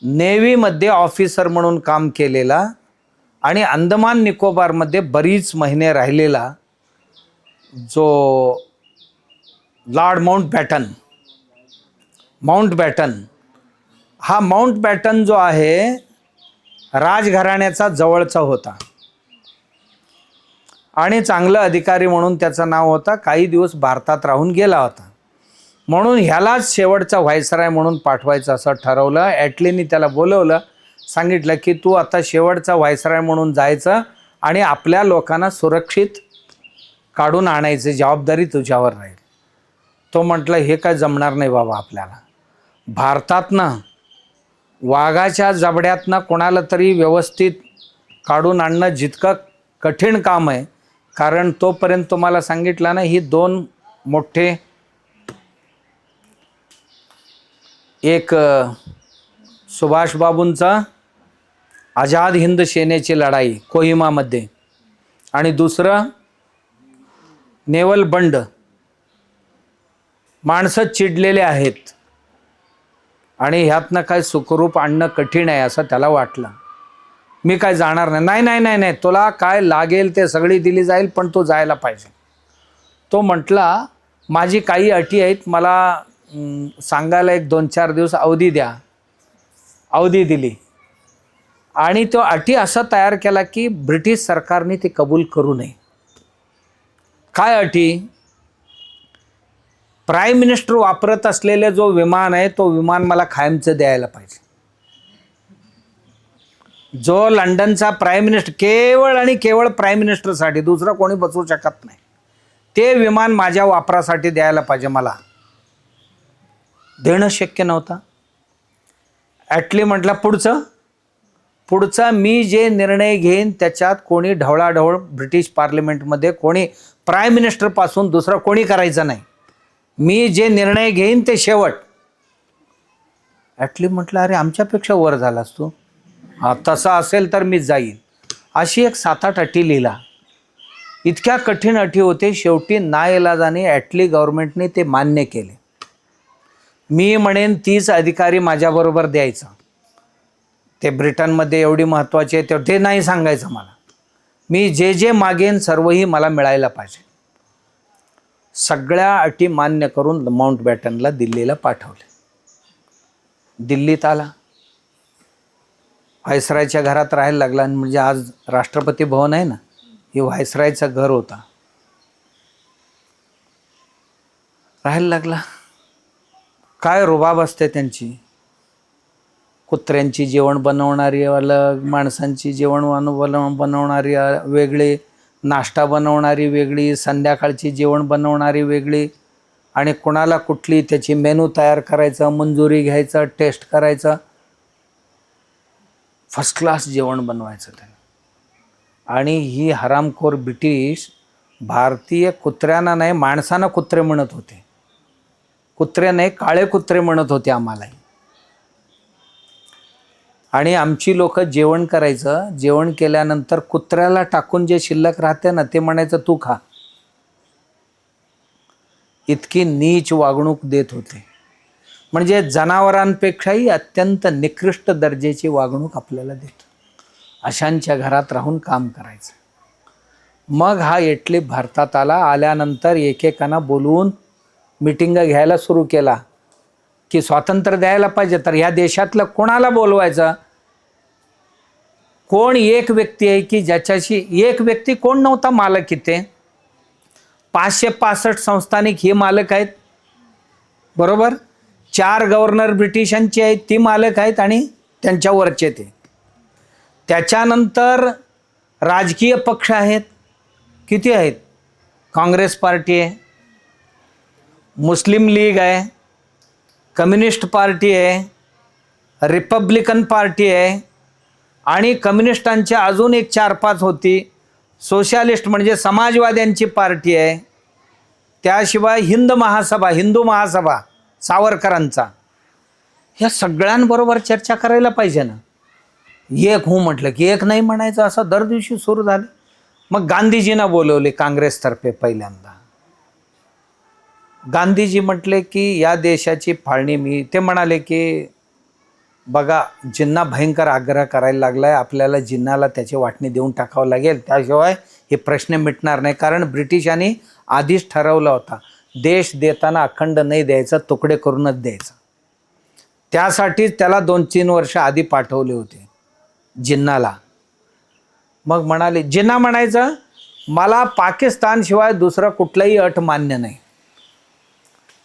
नेव्हीमध्ये ऑफिसर म्हणून काम केलेला आणि अंदमान निकोबारमध्ये बरीच महिने राहिलेला जो लॉर्ड माउंटबॅटन, हा माउंटबॅटन जो आहे राजघराण्याचा जवळचा होता आणि चांगलं अधिकारी म्हणून त्याचं नाव होता. काही दिवस भारतात राहून गेला होता. म्हणून ह्यालाच शेवटचा व्हायसराय म्हणून पाठवायचं असं ठरवलं. ॲटलीने त्याला बोलवलं, सांगितलं की तू आता शेवटचा व्हायसराय म्हणून जायचं आणि आपल्या लोकांना सुरक्षित काढून आणायची जबाबदारी तुझ्यावर राहील. तो म्हटलं हे काय जमणार नाही बाबा आपल्याला. भारतातनं वाघाच्या जबड्यातनं कोणाला तरी व्यवस्थित काढून आणणं जितकं कठीण काम आहे, कारण तोपर्यंत तुम्हाला सांगितलं ना, ही 2 मोठे, एक सुभाषबाबूंचा आझाद हिंद सेनेची लढाई कोहिमामध्ये आणि दुसरं नेवल बंड. माणसं चिडलेले आहेत आणि ह्यातनं काय सुखरूप आणणं कठीण आहे असं त्याला वाटलं. मी काय जाणार नाही. नाही, तुला काय लागेल ते सगळी दिली जाईल, पण तो जायला पाहिजे. तो म्हटला माझी काही अटी आहेत, मला सांगायला 1-2-4 दिवस अवधी द्या. अवधी दिली आणि तो अटी असा तयार केला की ब्रिटिश सरकारने ते कबूल करू नये. काय अटी? प्राईम मिनिस्टर वापरत असलेले जो विमान आहे तो विमान मला कायमचं द्यायला पाहिजे. जो लंडनचा प्राईम मिनिस्टर, केवळ आणि केवळ प्राईम मिनिस्टरसाठी, दुसरं कोणी बसवू शकत नाही, ते विमान माझ्या वापरासाठी द्यायला पाहिजे. मला देणं शक्य नव्हतं. ॲटली म्हटलं पुढचा मी जे निर्णय घेईन त्याच्यात कोणी ढवळाढवळ ब्रिटिश पार्लिमेंटमध्ये कोणी प्राईम मिनिस्टरपासून दुसरं कोणी करायचं नाही. मी जे निर्णय घेईन ते शेवट. ॲटली म्हटलं अरे आमच्यापेक्षा वर झालास तू. हा तसा असेल तर मी जाईन. अशी एक 7-8 अटी लिहिला इतक्या कठीण अटी होते, शेवटी नाइलाजाने ॲटली गव्हर्नमेंटने ते मान्य केले. मी म्हणेन 30 अधिकारी माझ्याबरोबर द्यायचा. ते ब्रिटनमध्ये एवढी महत्त्वाचे ते नाही सांगायचं मला. मी जे जे मागेन सर्वही मला मिळायला पाहिजे. सगळ्या अटी मान्य करून माउंटबॅटनला दिल्लीला पाठवले. दिल्लीत आला, व्हायसरायच्या घरात राहायला लागला. आणि म्हणजे आज राष्ट्रपती भवन आहे ना, हे व्हायसरायचं घर होता. राहायला लागला. काय रुबाब असते त्यांची. कुत्र्यांची जेवण बनवणारी अलग, माणसांची जेवण बनवणारी वेगळी, नाश्ता बनवणारी वेगळी, संध्याकाळची जेवण बनवणारी वेगळी. आणि कोणाला कुठली त्याची मेनू तयार करायचा, मंजुरी घ्यायचं, टेस्ट करायचं. फर्स्ट क्लास जेवण बनवायचं त्याने. आणि ही हरामखोर ब्रिटिश भारतीय कुत्र्यांना नाही, माणसांना कुत्रे म्हणत होते. कुत्रे नाही, काळे कुत्रे म्हणत होते आम्हाला. आणि आमची लोक जेवण करायचं, जेवण केल्यानंतर कुत्र्याला टाकून जे शिल्लक राहते ना, ते म्हणायचं तू खा. इतकी नीच वागणूक देत होते. म्हणजे जनावरांपेक्षाही अत्यंत निकृष्ट दर्जाची वागणूक आपल्याला देतो. अशांच्या घरात राहून काम करायचं. मग हा इटली भारतात आला. आल्यानंतर एकेकांना बोलवून मिटिंग घ्यायला सुरू केला की स्वातंत्र्य द्यायला पाहिजे. तर ह्या देशातलं कोणाला बोलवायचं? कोण एक व्यक्ती आहे की ज्याच्याशी, एक व्यक्ती कोण नव्हता मालक इथे. 565 संस्थानिक हे मालक आहेत, बरोबर. 4 गव्हर्नर ब्रिटिशांचे आहेत, ती मालक आहेत. आणि त्यांच्यावरचे ते. त्याच्यानंतर राजकीय पक्ष आहेत, किती आहेत? काँग्रेस पार्टी आहे, मुस्लिम लीग आहे, कम्युनिस्ट पार्टी आहे, रिपब्लिकन पार्टी आहे. आणि कम्युनिस्टांच्या अजून एक 4-5 होती. सोशलिस्ट म्हणजे समाजवाद्यांची पार्टी आहे. त्याशिवाय हिंदू महासभा सावरकरांचा. ह्या सगळ्यांबरोबर चर्चा करायला पाहिजे ना. एक हो म्हटलं की एक नाही म्हणायचं, असं दर दिवशी सुरू झालं. मग गांधीजींना बोलवले काँग्रेसतर्फे पहिल्यांदा. गांधीजी म्हटले की या देशाची फाळणी ते म्हणाले की बघा, जिन्ना भयंकर आग्रह करायला लागलाय, आपल्याला जिन्नाला त्याची वाटणी देऊन टाकावं लागेल, त्याशिवाय हे प्रश्न मिटणार नाही. कारण ब्रिटिशांनी आधीच ठरवला होता, देश देताना अखंड नाही द्यायचा, तुकडे करूनच द्यायचा. त्यासाठीच त्याला 2-3 वर्ष आधी पाठवले होते जिन्नाला. मग म्हणाले, जिन्ना म्हणायचं मला पाकिस्तान शिवाय दुसरं कुठलंही अट मान्य नाही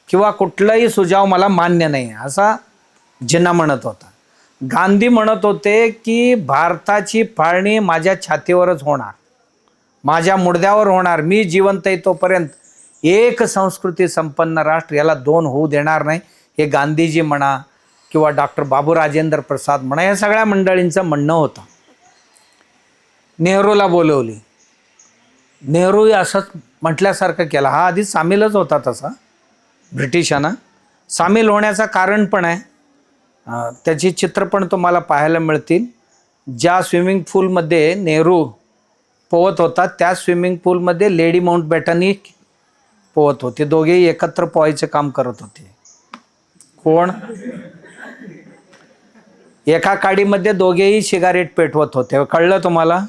किंवा कुठलाही सुझाव मला मान्य नाही, असा जिन्ना म्हणत होता. गांधी म्हणत होते की भारताची फाळणी माझ्या छातीवरच होणार, माझ्या मुडद्यावर होणार. मी जिवंत आहे तोपर्यंत एक संस्कृती संपन्न राष्ट्र याला 2 होऊ देणार नाही. हे गांधीजी म्हणा किंवा डॉक्टर बाबू राजेंद्र प्रसाद म्हणा, या सगळ्या मंडळींचं म्हणणं होतं. नेहरूला बोलवली. नेहरू असंच म्हटल्यासारखं केलं. हा आधी सामीलच होता तसा ब्रिटिशांना. सामील होण्याचं कारण पण आहे, त्याची चित्र पण तुम्हाला पाहायला मिळतील. ज्या स्विमिंग पूलमध्ये नेहरू पोहत होता त्या स्विमिंग पूलमध्ये लेडी माउंटबॅटनही पोहत होते. दोघेही एकत्र पोहायचे काम करत होते. कोण? एका काडीमध्ये दोघेही सिगारेट पेटवत होते. कळलं तुम्हाला?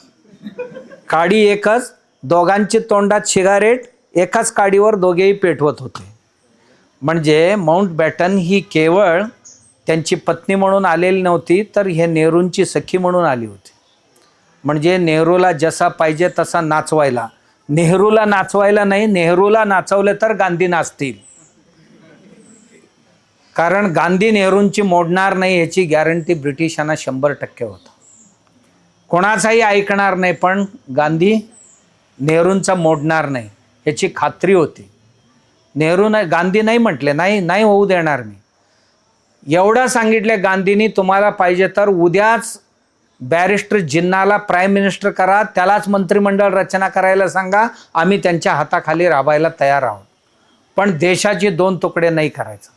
काडी एकच, दोघांची तोंडात सिगारेट, एकाच काडीवर दोघेही पेटवत होते. म्हणजे माउंटबॅटन ही केवळ त्यांची पत्नी म्हणून आलेली नव्हती, तर हे नेहरूंची सखी म्हणून आली होती. म्हणजे नेहरूला जसा पाहिजे तसा नाचवायला. नेहरूला नाचवायला नाही, नेहरूला नाचवले तर गांधी नाचतील. कारण गांधी नेहरूंची मोडणार नाही याची गॅरंटी ब्रिटिशांना 100% होता. कोणाचाही ऐकणार नाही, पण गांधी नेहरूंचा मोडणार नाही याची खात्री होती. गांधी नाही म्हटले, नाही होऊ देणार मी. एवढं सांगितले गांधींनी, तुम्हाला पाहिजे तर उद्याच बॅरिस्टर जिन्नाला प्राईम मिनिस्टर करा, त्यालाच मंत्रिमंडळ रचना करायला सांगा, आम्ही त्यांच्या हाताखाली राबायला तयार आहोत, पण देशाचे 2 तुकडे नाही करायचं.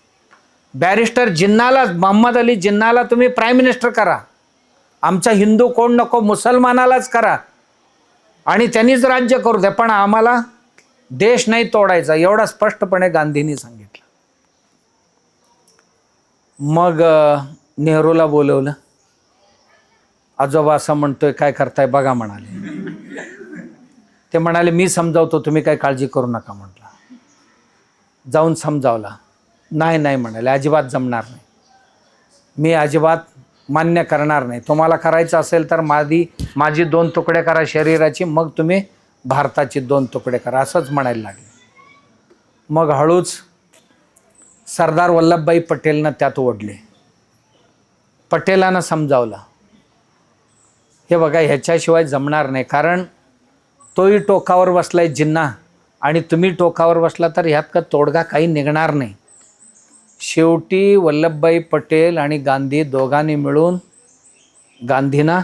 बॅरिस्टर जिन्नाला, मोहम्मद अली जिन्नाला तुम्ही प्राईम मिनिस्टर करा, आमचा हिंदू कोण नको, मुसलमानालाच करा, आणि त्यांनीच राज्य करू द्या, पण आम्हाला देश नाही तोडायचा, एवढा स्पष्टपणे गांधींनी सांगितलं. मग नेहरूला बोलवलं. आजोबा असं म्हणतोय, काय करताय बघा म्हणाले. ते म्हणाले मी समजावतो, तुम्ही काय काळजी करू नका म्हटलं. जाऊन समजावला. नाही म्हणाले, अजिबात जमणार नाही, मी अजिबात मान्य करणार नाही. तुम्हाला करायचं असेल तर माझी 2 तुकडे करा शरीराची, मग तुम्ही भारताची 2 तुकडे करा, असंच म्हणायला लागले. मग हळूच सरदार वल्लभभाई पटेलनं त्यात ओढले. पटेलानं समजावलं, हे बघा ह्याच्याशिवाय जमणार नाही, कारण तोही टोकावर बसलाय जिन्ना आणि तुम्ही टोकावर बसला तर ह्यात का तोडगा काही निघणार नाही. शेवटी वल्लभभाई पटेल आणि गांधी दोघांनी मिळून गांधींना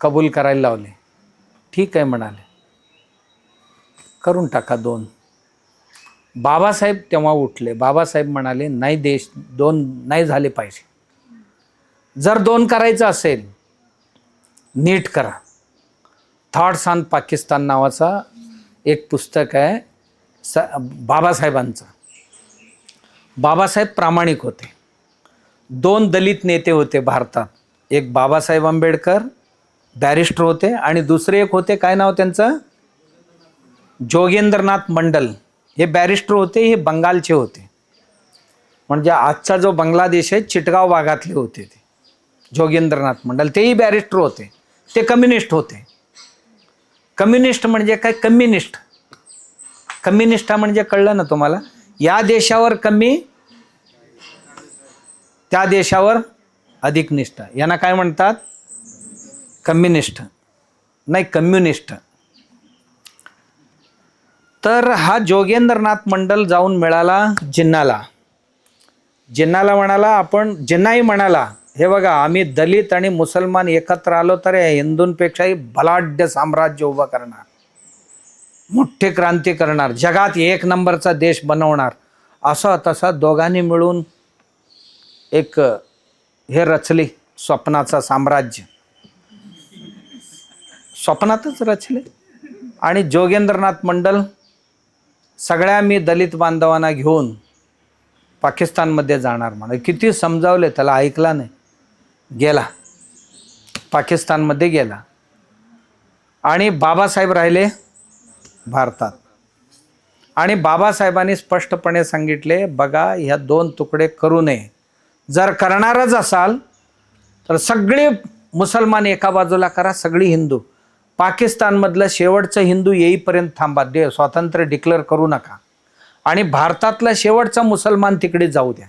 कबूल करायला लावले. ठीक आहे म्हणाले, करून टाका 2. बाबासाहेब तेव्हा उठले. बाबासाहेब म्हणाले नाही, देश 2 नाही झाले पाहिजे. जर 2 करायचं असेल नीट करा. थॉट्स ऑन पाकिस्तान नावाचा एक पुस्तक आहे बाबासाहेबांचं. बाबासाहेब प्रामाणिक होते. 2 दलित नेते होते भारतात. एक बाबासाहेब आंबेडकर बॅरिस्टर होते आणि दुसरे एक होते, काय नाव त्यांचं, जोगेंद्रनाथ मंडल. हे बॅरिस्टर होते, हे बंगालचे होते, म्हणजे आजचा जो बांगलादेश आहे चिटगाव भागातले होते ते जोगेंद्रनाथ मंडल. तेही बॅरिस्टर होते, ते कम्युनिस्ट होते. कम्युनिस्ट म्हणजे काय, कम्युनिस्ट म्हणजे कळलं ना तुम्हाला, या देशावर कमी त्या देशावर अधिक निष्ठा, यांना काय म्हणतात, कम्युनिस्ट नाही कम्युनिस्ट. तर हा जोगेंद्रनाथ मंडल जाऊन मिळाला जिन्नाला. जिन्नाला म्हणाला, आपण जिन्नाही म्हणाला, हे बघा आम्ही दलित आणि मुसलमान एकत्र आलो तर या हिंदूंपेक्षाही बलाढ्य साम्राज्य उभं करणार, मोठे क्रांती करणार, जगात 1 नंबरचा देश बनवणार. असं तसा दोघांनी मिळून एक हे रचले, स्वप्नाचं साम्राज्य स्वप्नातच रचले. आणि जोगेंद्रनाथ मंडल सगळ्या मी दलित बांधवांना घेऊन पाकिस्तानमध्ये जाणार म्हणे. किती समजावले त्याला, ऐकला नाही, गेला पाकिस्तानमध्ये गेला. आणि बाबासाहेब राहिले भारतात. आणि बाबासाहेबांनी स्पष्टपणे सांगितले, बघा ह्या 2 तुकडे करू नये. जर करणारच असाल तर सगळे मुसलमान एका बाजूला करा, सगळी हिंदू पाकिस्तानमधलं शेवटचं हिंदू येईपर्यंत थांबा, स्वातंत्र्य डिक्लेअर करू नका, आणि भारतातला शेवटचा मुसलमान तिकडे जाऊ द्या,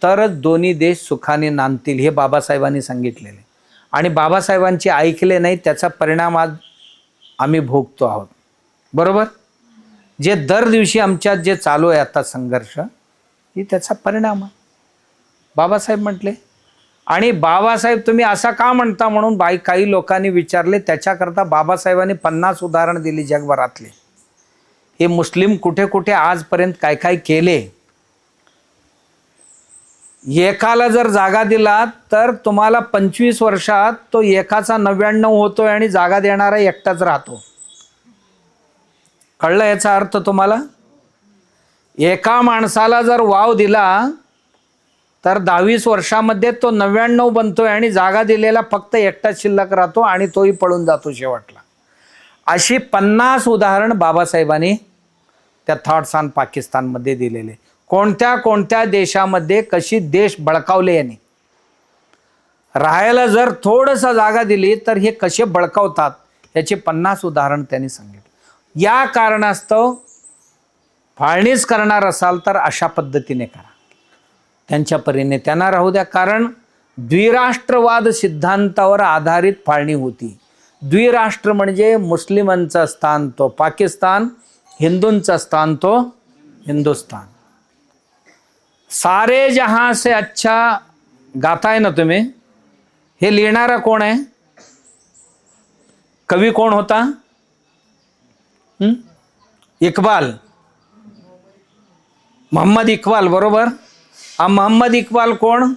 तरच दोन्ही देश सुखाने नांदतील, हे बाबासाहेबांनी सांगितलेले. आणि बाबासाहेबांचे ऐकले नाही, त्याचा परिणाम आज आम्ही भोगतो आहोत. बरोबर, जे दर दिवशी आमच्यात जे चालू आहे आता संघर्ष, ही त्याचा परिणाम आहे. बाबासाहेब म्हटले. आणि बाबासाहेब तुम्ही असा का म्हणता म्हणून काही लोकांनी विचारले. त्याच्याकरता बाबासाहेबांनी 50 उदाहरण दिली जगभरातले. हे मुस्लिम कुठे कुठे आजपर्यंत काय काय केले. एकाला जर जागा दिला तर तुम्हाला 25 वर्षात तो एकाचा 99 होतोय आणि जागा देणारा एकटाच राहतो. कळलं याचा अर्थ तुम्हाला? एका माणसाला जर वाव दिला तर 22 वर्षामध्ये तो 99 बनतोय आणि जागा दिलेला फक्त एकटाच शिल्लक राहतो आणि तोही पळून जातो शेवटला. अशी 50 उदाहरण बाबासाहेबांनी त्या थॉट्स ऑन पाकिस्तानमध्ये दिलेले. कोणत्या कोणत्या देशामध्ये कशी देश बळकावले यांनी. राहायला जर थोडंसं जागा दिली तर हे कसे बळकावतात याचे 50 उदाहरण त्यांनी सांगितले. या कारणास्तव फाळणीच करणार असाल तर अशा पद्धतीने करा, त्यांच्या परीने त्यांना राहू द्या. कारण द्विराष्ट्रवाद सिद्धांतावर आधारित फाळणी होती. द्विराष्ट्र म्हणजे मुस्लिमांचं स्थान तो पाकिस्तान, हिंदूंचं स्थान तो हिंदुस्तान. सारे जहां से अच्छा गाताय ना तुम्ही. हे लिहिणारा कोण आहे? कवी कोण होता? इक्बाल, मोहम्मद इक्बाल. बरोबर. हा मोहम्मद इक्बाल कोण?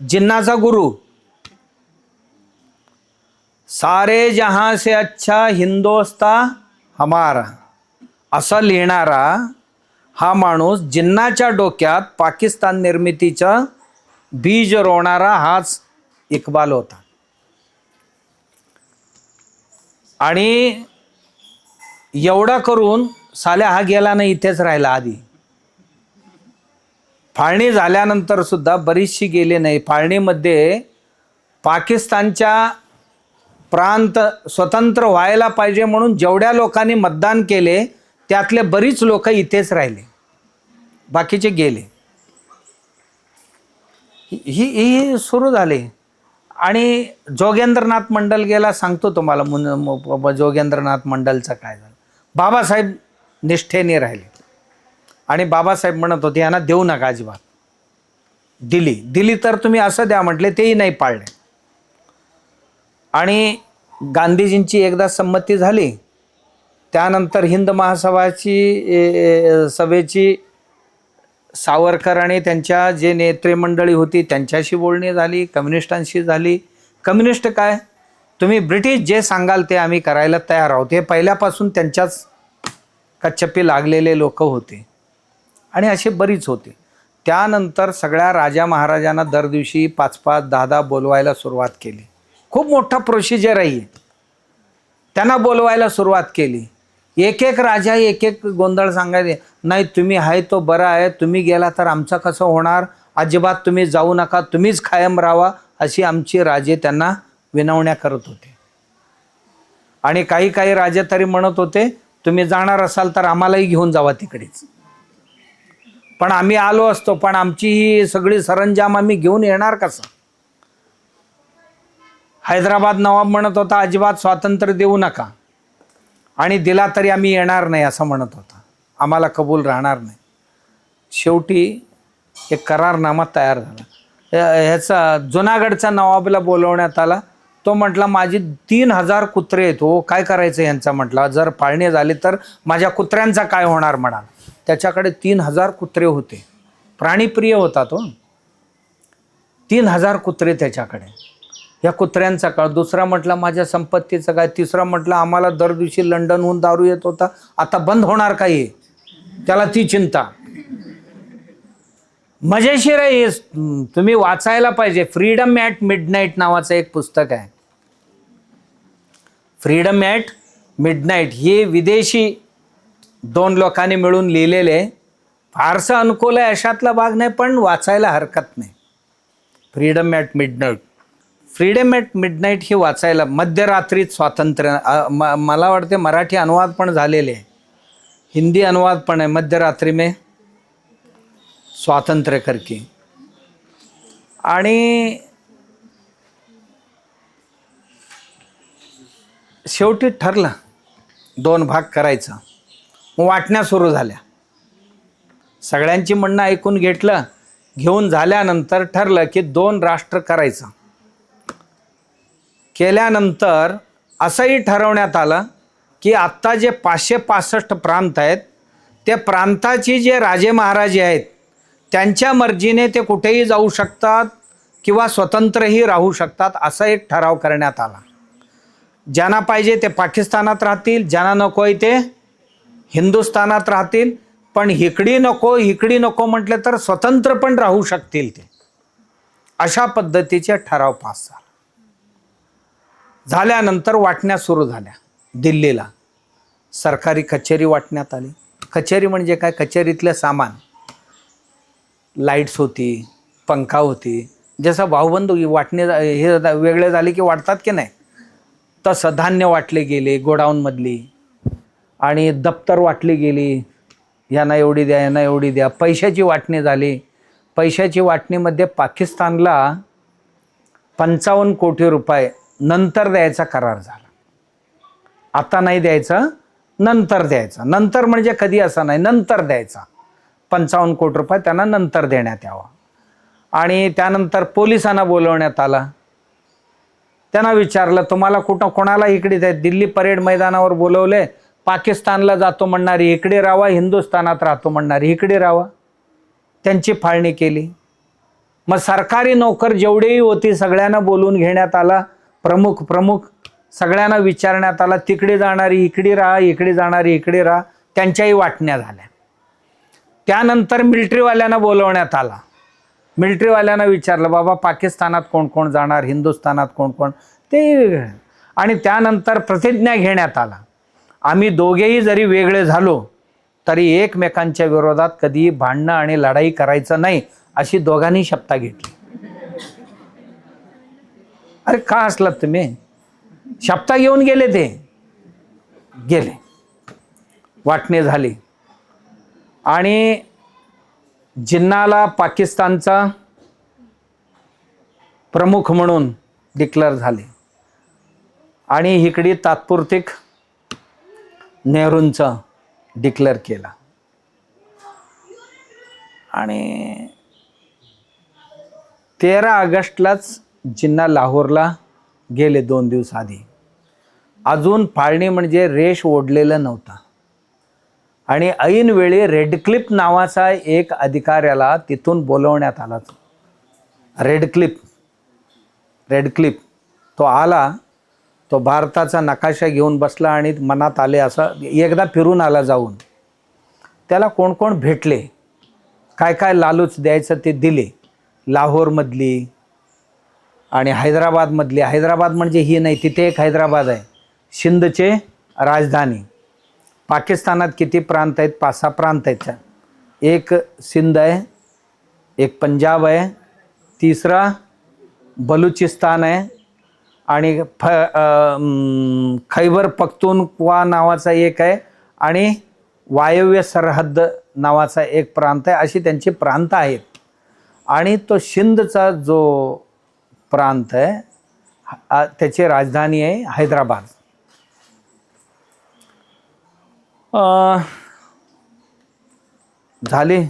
जिन्नाचा गुरु. सारे जहां से अच्छा हिंदोस्तान हमारा असं लिहिणारा हा माणूस जिन्नाच्या डोक्यात पाकिस्तान निर्मितीचं बीज रोवणारा हाच इक्बाल होता. आणि एवढा करून साल्या हा गेला नाही, इथेच राहिला. आधी फाळणी झाल्यानंतर सुद्धा बरीचशी गेले नाही. फाळणीमध्ये पाकिस्तानच्या प्रांत स्वतंत्र व्हायला पाहिजे म्हणून जेवढ्या लोकांनी मतदान केले त्यातले बरीच लोक इथेच राहिले, बाकीचे गेले. ही सुरू झाली. आणि जोगेंद्रनाथ मंडल गेला. सांगतो तुम्हाला जोगेंद्रनाथ मंडलचं काय झालं. बाबासाहेब निष्ठेने राहिले आणि बाबासाहेब म्हणत होते यांना देऊ नका अजिबात. दिली तर तुम्ही असं द्या म्हटले, तेही नाही पाळले. आणि गांधीजींची एकदा संमती झाली. त्यानंतर हिंद महासभाची सभेची सावरकर आणि त्यांच्या जे नेतृमंडळी होती त्यांच्याशी बोलणी झाली, कम्युनिस्टांशी झाली. कम्युनिस्ट काय, तुम्ही ब्रिटिश जे सांगाल ते आम्ही करायला तयार आहोत. हे पहिल्यापासून त्यांच्याच कच्चपी लागलेले लोक होते आणि असे बरीच होते. त्यानंतर सगळ्या राजा महाराजांना दर दिवशी 5-5, 10-10 बोलवायला सुरुवात केली. खूप मोठा प्रोसिजर आहे. त्यांना बोलवायला सुरुवात केली. एक एक राजा एक एक गोंधळ सांगायचे. नाही, तुम्ही आहे तो बरा आहे, तुम्ही गेला तर आमचं कसं होणार, अजिबात तुम्ही जाऊ नका, तुम्हीच कायम राहावा, अशी आमची राजे त्यांना विनवण्या करत होते. आणि काही काही राजे तरी म्हणत होते तुम्ही जाणार असाल तर आम्हालाही घेऊन जावा तिकडेच. पण आम्ही आलो असतो, पण आमची ही सगळी सरंजाम आम्ही घेऊन येणार कसं. हैदराबाद नवाब म्हणत होता अजिबात स्वातंत्र्य देऊ नका, आणि दिला तरी आम्ही येणार नाही असं म्हणत होता, आम्हाला कबूल राहणार नाही. शेवटी एक करारनामा तयार झाला. ह्याचा जुनागडचा नवाबला बोलवण्यात आला. तो म्हटला माझी 3000 कुत्रे आहेत हो, काय करायचं यांचा. म्हटला जर पाळणे झाले तर माझ्या कुत्र्यांचा काय होणार म्हणाल. त्याच्याकडे 3000 कुत्रे होते, प्राणीप्रिय होता तो. 3000 कुत्रे त्याच्याकडे. या कुत्र्यांचा काळ. दुसरा म्हटला माझ्या संपत्तीचं काय. तिसरा म्हटला आम्हाला दर दिवशी लंडनहून दारू येत होता, आता बंद होणार काही, त्याला ती चिंता. मजेशीर आहे, तुम्ही वाचायला पाहिजे. फ्रीडम ॲट मिडनाईट नावाचं एक पुस्तक आहे. फ्रीडम ॲट मिडनाईट हे विदेशी 2 लोकांनी मिळून लिहिलेले. फारसं अनुकूल आहे अशातला भाग नाही, पण वाचायला हरकत नाही. Freedom at midnight. Freedom at midnight हे वाचायला. मध्यरात्रीत स्वातंत्र्य, मला वाटते मराठी अनुवाद पण झालेले आहे, हिंदी अनुवाद पण आहे. मध्यरात्री में स्वातंत्र्य करके. आणि शेवटी ठरलं 2 भाग करायचं. मग वाटण्या सुरू झाल्या. सगळ्यांची म्हणणं ऐकून घेऊन झाल्यानंतर ठरलं की 2 राष्ट्र करायचं. केल्यानंतर असंही ठरवण्यात आलं की आत्ता जे 565 प्रांत आहेत त्या प्रांताची जे राजे महाराजे आहेत त्यांच्या मर्जीने ते कुठेही जाऊ शकतात किंवा स्वतंत्रही राहू शकतात, असा एक ठराव करण्यात आला. ज्यांना पाहिजे ते पाकिस्तानात राहतील, ज्यांना नको आहे ते हिंदुस्थानात राहतील, पण इकडी नको म्हटलं तर स्वतंत्र पण राहू शकतील ते. अशा पद्धतीचे ठराव पास झाल्यानंतर वाटण्या सुरू झाल्या. दिल्लीला सरकारी कचेरी वाटण्यात आली. कचेरी म्हणजे काय, कचेरीतलं सामान, लाईट्स होती, पंखा होती. जसं भाऊबंद वाटणे हे वेगळे झाले की वाटतात की नाही, तसं धान्य वाटले गेले गोडाऊनमधली. आणि दप्तर वाटली गेली, यांना एवढी द्या, यांना एवढी द्या. पैशाची वाटणी झाली. पैशाची वाटणीमध्ये पाकिस्तानला 55 कोटी रुपये नंतर द्यायचा करार झाला. आता नाही द्यायचा, नंतर द्यायचा. नंतर म्हणजे कधी असं नाही, नंतर द्यायचा. 55 कोटी रुपये त्यांना नंतर देण्यात यावा. आणि त्यानंतर पोलिसांना बोलवण्यात आला. त्यांना विचारलं तुम्हाला कोणाला इकडे द्या. दिल्ली परेड मैदानावर बोलवले. पाकिस्तानला जातो म्हणणारी इकडे राहावा, हिंदुस्थानात राहतो म्हणणारी इकडे राहावा. त्यांची फाळणी केली. मग सरकारी नोकर जेवढेही होती सगळ्यांना बोलून घेण्यात आला. प्रमुख सगळ्यांना विचारण्यात आला, तिकडे जाणारी इकडे राहा, इकडे जाणारी इकडे राहा, त्यांच्याही वाटण्या झाल्या. त्यानंतर मिलिटरीवाल्यांना बोलवण्यात आला. मिलिटरीवाल्यांना विचारलं, बाबा पाकिस्तानात कोण कोण जाणार, हिंदुस्थानात कोण कोण ते, आणि त्यानंतर प्रतिज्ञा घेण्यात आला, आम्ही दोघेही जरी वेगळे झालो तरी एकमेकांच्या विरोधात कधी भांडणं आणि लढाई करायचं नाही, अशी दोघांनी शपथ घेतली. अरे का हसलात तुम्ही? शपथ घेऊन गेले, ते गेले, वाटणी झाली आणि जिन्नाला पाकिस्तानचा प्रमुख म्हणून डिक्लेअर झाले आणि इकडे तात्पुरतीक नेहरूंचा डिक्लेअर केला. आणि 13 ऑगस्टलाच जिन्ना लाहोरला गेले 2 दिवस आधी. अजून फाळणी म्हणजे रेष ओढलेलं नव्हता. आणि ऐनवेळी रेडक्लिफ नावाचा एक अधिकाऱ्याला तिथून बोलवण्यात आला. रेडक्लिफ तो आला, तो भारताचा नकाशा घेऊन बसला आणि मनात आले असं एकदा फिरून आला जाऊन. त्याला कोण कोण भेटले, काय काय लालूच द्यायचं ते दिले. लाहोरमधली आणि हैदराबादमधली, हैदराबाद म्हणजे ही नाही, तिथे एक हैदराबाद आहे, सिंधचे राजधानी. पाकिस्तानात किती प्रांत आहेत? 5-6 प्रांत आहेत. एक सिंध आहे, एक पंजाब आहे, तिसरा बलुचिस्तान आहे आणि खैबर पख्तूनख्वा नावाचा एक आहे आणि वायव्य सरहद्द नावाचा एक प्रांत आहे. अशी त्यांची प्रांत आहेत. आणि तो सिंधचा जो प्रांत आहे त्याची राजधानी आहे हैदराबाद. झाले,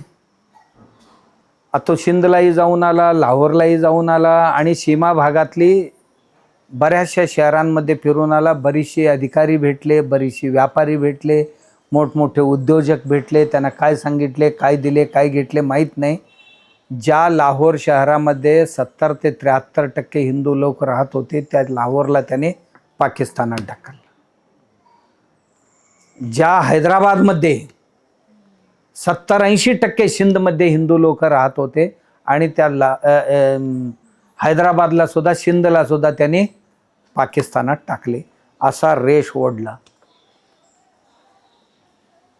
तो सिंधलाही जाऊन आला, लाहोरलाही जाऊन आला आणि सीमा भागातली बऱ्याचशा शहरांमध्ये फिरून आला. बरीचसे अधिकारी भेटले, बरीचसे व्यापारी भेटले, मोठमोठे उद्योजक भेटले. त्यांना काय सांगितले, काय दिले, काय घेतले माहीत नाही. ज्या लाहोर शहरामध्ये 70 ते 73% हिंदू लोक राहत होते, त्या लाहोरला त्याने पाकिस्तानात ढकललं. ज्या हैदराबादमध्ये 70-80% सिंधमध्ये हिंदू लोक राहत होते आणि त्या हैदराबादला सुद्धा, सिंधला सुद्धा त्यांनी पाकिस्तानात टाकले. असा रेष ओढला.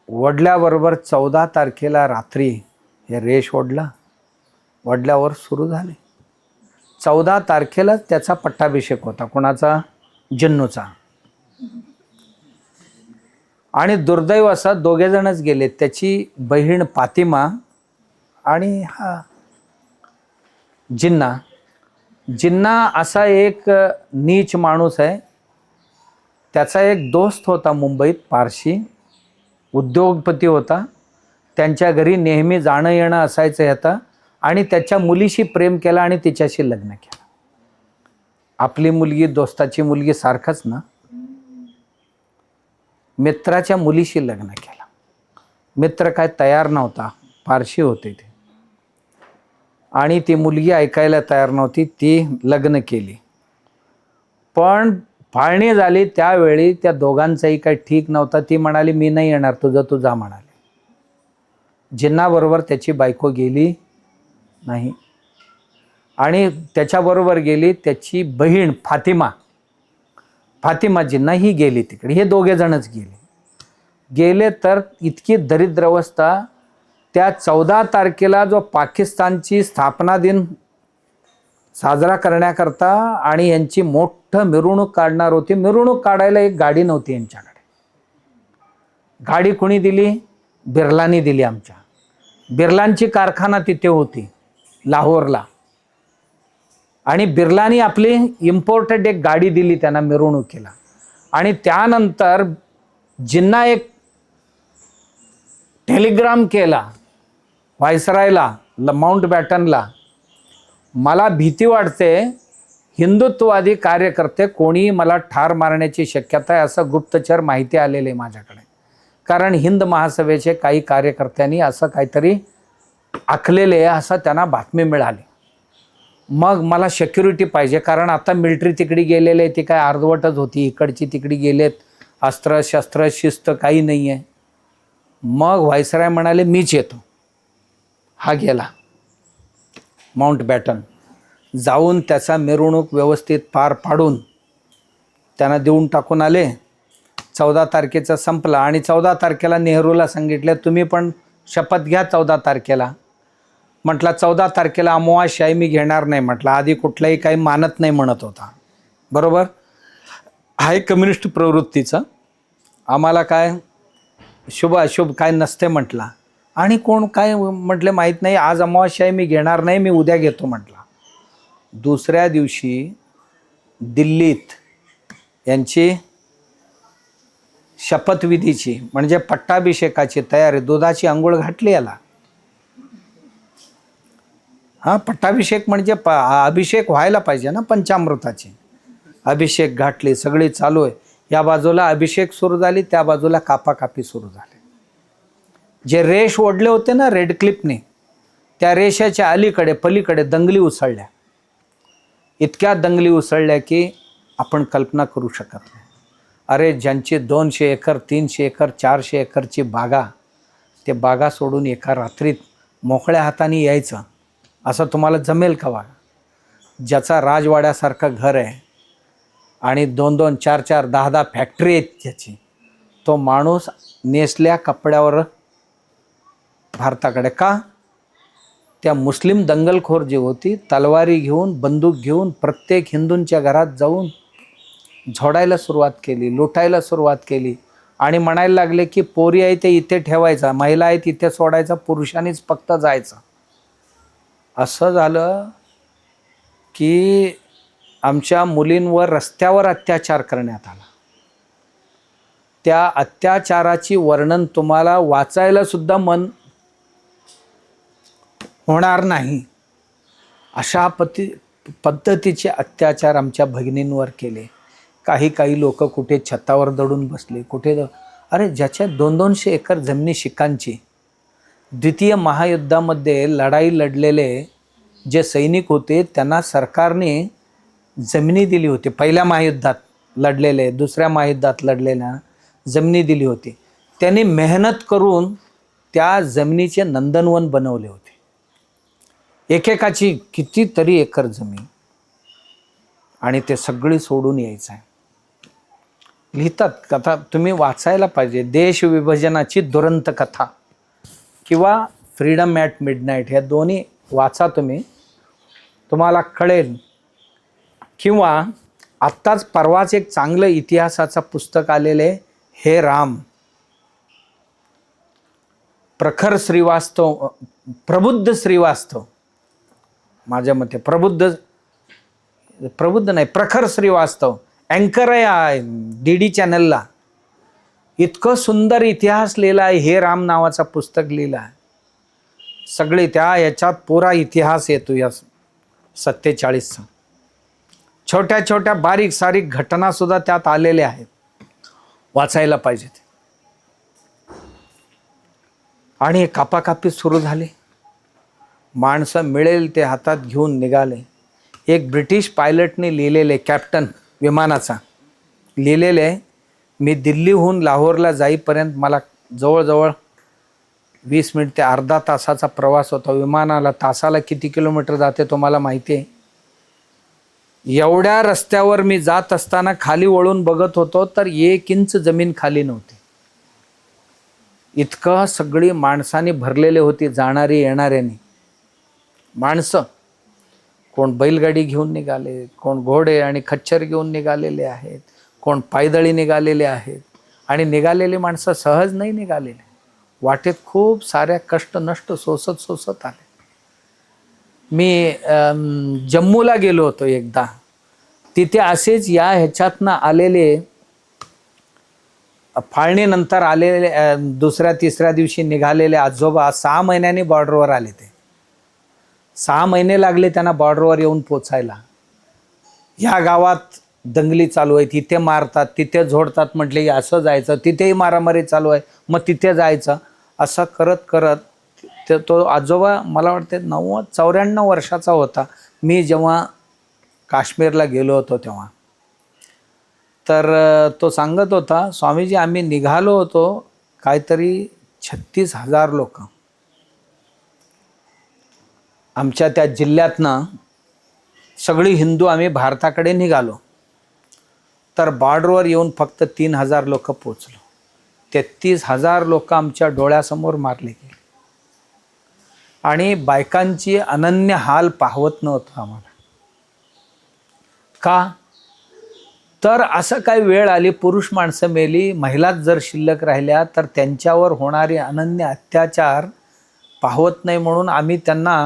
ओढल्याबरोबर 14 तारखेला रात्री हे रेष ओढल्यावर सुरू झाले. 14 तारखेला त्याचा पट्टाभिषेक होता. कोणाचा? जिन्नूचा. आणि दुर्दैव असा 2 जणच गेले, त्याची बहीण फातिमा आणि हा जिन्ना असा एक नीच माणूस आहे. त्याचा एक दोस्त होता मुंबईत, पारशी उद्योगपती होता. त्यांच्या घरी नेहमी जाणं येणं असायचं ह्याचा. आणि त्याच्या मुलीशी प्रेम केला आणि तिच्याशी लग्न केलं. आपली मुलगी दोस्ताची मुलगी सारखंच ना. मित्राच्या मुलीशी लग्न केलं. मित्र काय तयार नव्हता, पारशी होते ते, आणि ती मुलगी ऐकायला तयार नव्हती. ती लग्न केली. पण फाळणी झाली त्यावेळी त्या दोघांचाही काही ठीक नव्हता. ती म्हणाली, मी नाही येणार, तुझं तू जा म्हणाले. जिन्नाबरोबर त्याची बायको गेली नाही आणि त्याच्याबरोबर गेली त्याची बहीण फातिमा जिन्ना ही गेली तिकडे. हे 2 जणच गेले. तर इतकी दरिद्र अवस्था. त्या 14 तारखेला जो पाकिस्तानची स्थापना दिन साजरा करण्याकरता आणि यांची मोठं मिरवणूक काढणार होती. मिरवणूक काढायला एक गाडी नव्हती यांच्याकडे. गाडी कोणी दिली? बिर्लांनी दिली. आमच्या बिर्लांची कारखाना तिथे होती लाहोरला. आणि बिर्लांनी आपली इम्पोर्टेड एक गाडी दिली त्यांना मिरवणुकीला. आणि त्यानंतर जिन्ना एक टेलिग्राम केला व्हायसरायला, माउंट बॅटनला, मला भीती वाटते, हिंदुत्ववादी कार्यकर्ते कोणी मला ठार मारण्याची शक्यता आहे असं गुप्तचर माहिती आलेले माझ्याकडे. कारण हिंद महासभेचे काही कार्यकर्त्यांनी असं काहीतरी आखलेले आहे असं त्यांना बातमी मिळाली. मग मला सिक्युरिटी पाहिजे, कारण आता मिलिटरी तिकडे गेलेले, ती काय अर्धवटच होती, इकडची तिकडे गेलेत, अस्त्र शस्त्र शिस्त काही नाही आहे. मग व्हायसराय म्हणाले मीच येतो. हा गेला माउंट बॅटन, जाऊन त्याचा मिरवणूक व्यवस्थित पार पाडून त्यांना देऊन टाकून आले. 14 तारखेचा संपला आणि 14 तारखेला नेहरूला सांगितलं तुम्ही पण शपथ घ्या 14 तारखेला. म्हटलं 14 तारखेला अमावास्या मी घेणार नाही म्हटलं, आधी कुठलाही काही मानत नाही म्हणत होता. बरोबर, हाय कम्युनिस्ट प्रवृत्तीचं, आम्हाला काय शुभ अशुभ काय नसते म्हटला. आणि कोण काय म्हटले माहीत नाही, आज अमावास्या मी घेणार नाही, मी उद्या घेतो म्हटला. दुसऱ्या दिवशी दिल्लीत यांची शपथविधीची म्हणजे पट्टाभिषेकाची तयारी, दुधाची अंघोळ घातली याला. हा, पट्टाभिषेक म्हणजे अभिषेक व्हायला पाहिजे ना, पंचामृताचे अभिषेक घातले, सगळी चालू आहे. या बाजूला अभिषेक सुरू झाली, त्या बाजूला कापाकापी सुरू झाली. जे रेष ओढले होते ना रेड क्लिपने, त्या रेषाच्या अलीकडे पलीकडे दंगली उसळल्या. इतक्या दंगली उसळल्या की आपण कल्पना करू शकत नाही. अरे ज्यांची 200 एकर 300 एकर 400 एकरची बागा, ते बागा सोडून एका रात्रीत मोकळ्या हाताने यायचं असं तुम्हाला जमेल का? बघा, ज्याचा राजवाड्यासारखं घर आहे आणि 2-2 4-4 10-10 फॅक्टरी आहेत ज्याची, तो माणूस नेसल्या कपड्यावर भारताकडे का? त्या मुस्लिम दंगलखोर जी होती, तलवारी घेऊन बंदूक घेऊन प्रत्येक हिंदूंच्या घरात जाऊन झोडायला सुरुवात केली, लुटायला सुरुवात केली आणि म्हणायला लागले की पोरी आहे ते इथे ठेवायचा, महिला आहेत इथे सोडायचा, पुरुषांनीच फक्त जायचं. असं झालं की आमच्या मुलींवर रस्त्यावर अत्याचार करण्यात आला. त्या अत्याचाराची वर्णन तुम्हाला वाचायला सुद्धा मन होणार नाही. अशा पद्धतीचे अत्याचार आमच्या भगिनींवर केले. काही लोक कुठे छतावर दडून बसले, कुठे अरे ज्याच्या 200-200 एकर जमिनी शिकांची. द्वितीय महायुद्धामध्ये लढाई लढलेले जे सैनिक होते त्यांना सरकारने जमिनी दिली होती. पहिल्या महायुद्धात लढलेले, दुसऱ्या महायुद्धात लढलेल्या जमिनी दिली होती. त्यांनी मेहनत करून त्या जमिनीचे नंदनवन बनवले होते. एकेकाची कितीतरी एकर जमीन, आणि ते सगळी सोडून यायचं आहे. लिहितात कथा, तुम्ही वाचायला पाहिजे. देश विभाजनाची दुरंत कथा किंवा फ्रीडम ॲट मिडनाईट, ह्या दोन्ही वाचा तुम्ही, तुम्हाला कळेल. किंवा आत्ताच परवाच एक चांगलं इतिहासाचं पुस्तक आलेले, हे राम, प्रखर श्रीवास्तव, प्रबुद्ध श्रीवास्तव, माझ्या मते प्रबुद्ध नाही, प्रखर श्रीवास्तव अँकर आहे DD चॅनलला. इतकं सुंदर इतिहास लिहिला आहे, हे राम नावाचा पुस्तक लिहिला आहे. सगळे याच्यात पुरा इतिहास येतो या 47चा. छोट्या छोट्या बारीक सारीक घटना सुद्धा त्यात आलेल्या आहेत, वाचायला पाहिजेत. आणि कापाकापी सुरू झाली. माणसं मिळेल ते हातात घेऊन निघाले. एक ब्रिटिश पायलटने लिहिलेले, कॅप्टन विमानाचा लिहिलेले, मी दिल्लीहून लाहोरला जाईपर्यंत मला जवळजवळ 20 मिनिट ते अर्धा तासाचा प्रवास होता. विमानाला तासाला किती किलोमीटर जाते तुम्हाला माहिती आहे? एवढ्या रस्त्यावर मी जात असताना खाली वळून बघत होतो तर 1 इंच जमीन खाली नव्हती. इतकं सगळी माणसांनी भरलेले होती, जाणारी येणाऱ्यांनी माणसं. कोण बैलगाडी घेऊन निघाले, कोण घोडे आणि खच्चर घेऊन निघालेले आहेत, कोण पायदळी निघालेले आहेत. आणि निघालेली माणसं सहज नाही निघालेले, वाटेत खूप साऱ्या कष्ट नष्ट सोसत आले. मी जम्मूला गेलो होतो एकदा, तिथे असेच या ह्याच्यातनं आलेले, फाळणीनंतर आलेले, दुसऱ्या तिसऱ्या दिवशी निघालेले आजोबा 6 महिन्यांनी बॉर्डरवर आले. ते 6 महिने लागले त्यांना बॉर्डरवर येऊन पोचायला. ह्या गावात दंगली चालू आहेत, इथे मारतात तिथे झोडतात, म्हटले असं जायचं, तिथेही मारामारी चालू आहे मग तिथे जायचं. असं करत करत तो आजोबा मला वाटते 94 वर्षाचा होता. मी जेव्हा काश्मीरला गेलो होतो तेव्हा, तर तो सांगत होता, स्वामीजी आम्ही निघालो होतो काहीतरी 36,000 लोक आमच्या त्या जिल्ह्यातनं, सगळी हिंदू आम्ही भारताकडे निघालो, तर बॉर्डरवर येऊन फक्त 3,000 लोक पोचलो. 33,000 लोक आमच्या डोळ्यासमोर मारले गेले आणि बायकांची अनन्य हाल पाहवत नव्हतं आम्हाला. का? तर असं काही वेळ आली, पुरुष माणसं मेली, महिलाच जर शिल्लक राहिल्या तर त्यांच्यावर होणारे अनन्य अत्याचार पाहवत नाही, म्हणून आम्ही त्यांना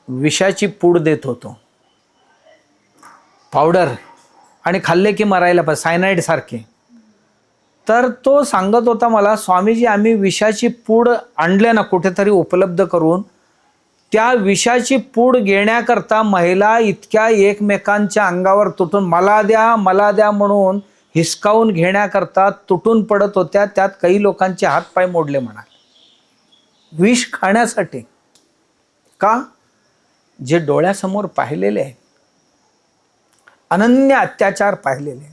विषाची पूड देत होतो, पावडर, आणि खाल्ले की मरायला पाहिजे, सायनाईड सारखे. तर तो सांगत होता मला, स्वामीजी आम्ही विषाची पूड आणले ना कुठेतरी उपलब्ध करून, त्या विषाची पूड घेण्याकरता महिला इतक्या एकमेकांच्या अंगावर तुटून मला द्या म्हणून हिसकावून घेण्याकरता तुटून पडत होत्या. त्यात काही लोकांचे हातपाय मोडले म्हणा, विष खाण्यासाठी. का? जे डोळ्यासमोर पाहिलेले आहे, अनन्य अत्याचार पाहिलेले.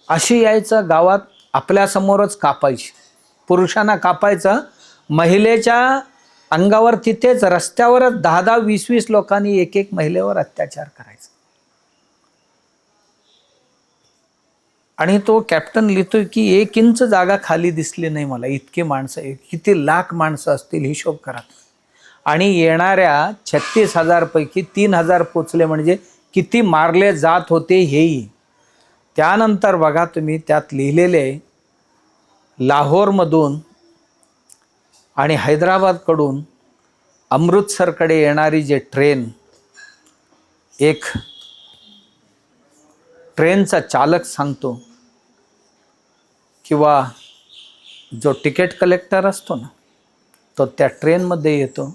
अशी यायचं गावात, आपल्यासमोरच कापायची, पुरुषांना कापायचं, महिलेच्या अंगावर तिथेच रस्त्यावरच 10-10, 20-20 लोकांनी एक महिलेवर अत्याचार करायचा. आणि तो कॅप्टन लिहितोय की 1 इंच जागा खाली दिसली नाही मला, इतके माणसं, किती लाख माणसं असतील हिशोब करा. आणि येणाऱ्या 36,000 पैकी 3,000 पोचले म्हणजे किती मारले जात होते हेही. त्यानंतर बघा तुम्ही त्यात लिहिलेले, लाहोरमधून आणि हैदराबादकडून अमृतसरकडे येणारी जे ट्रेन, एक ट्रेनचा चालक सांगतो किंवा जो तिकीट कलेक्टर असतो ना, तो त्या ट्रेनमध्ये येतो,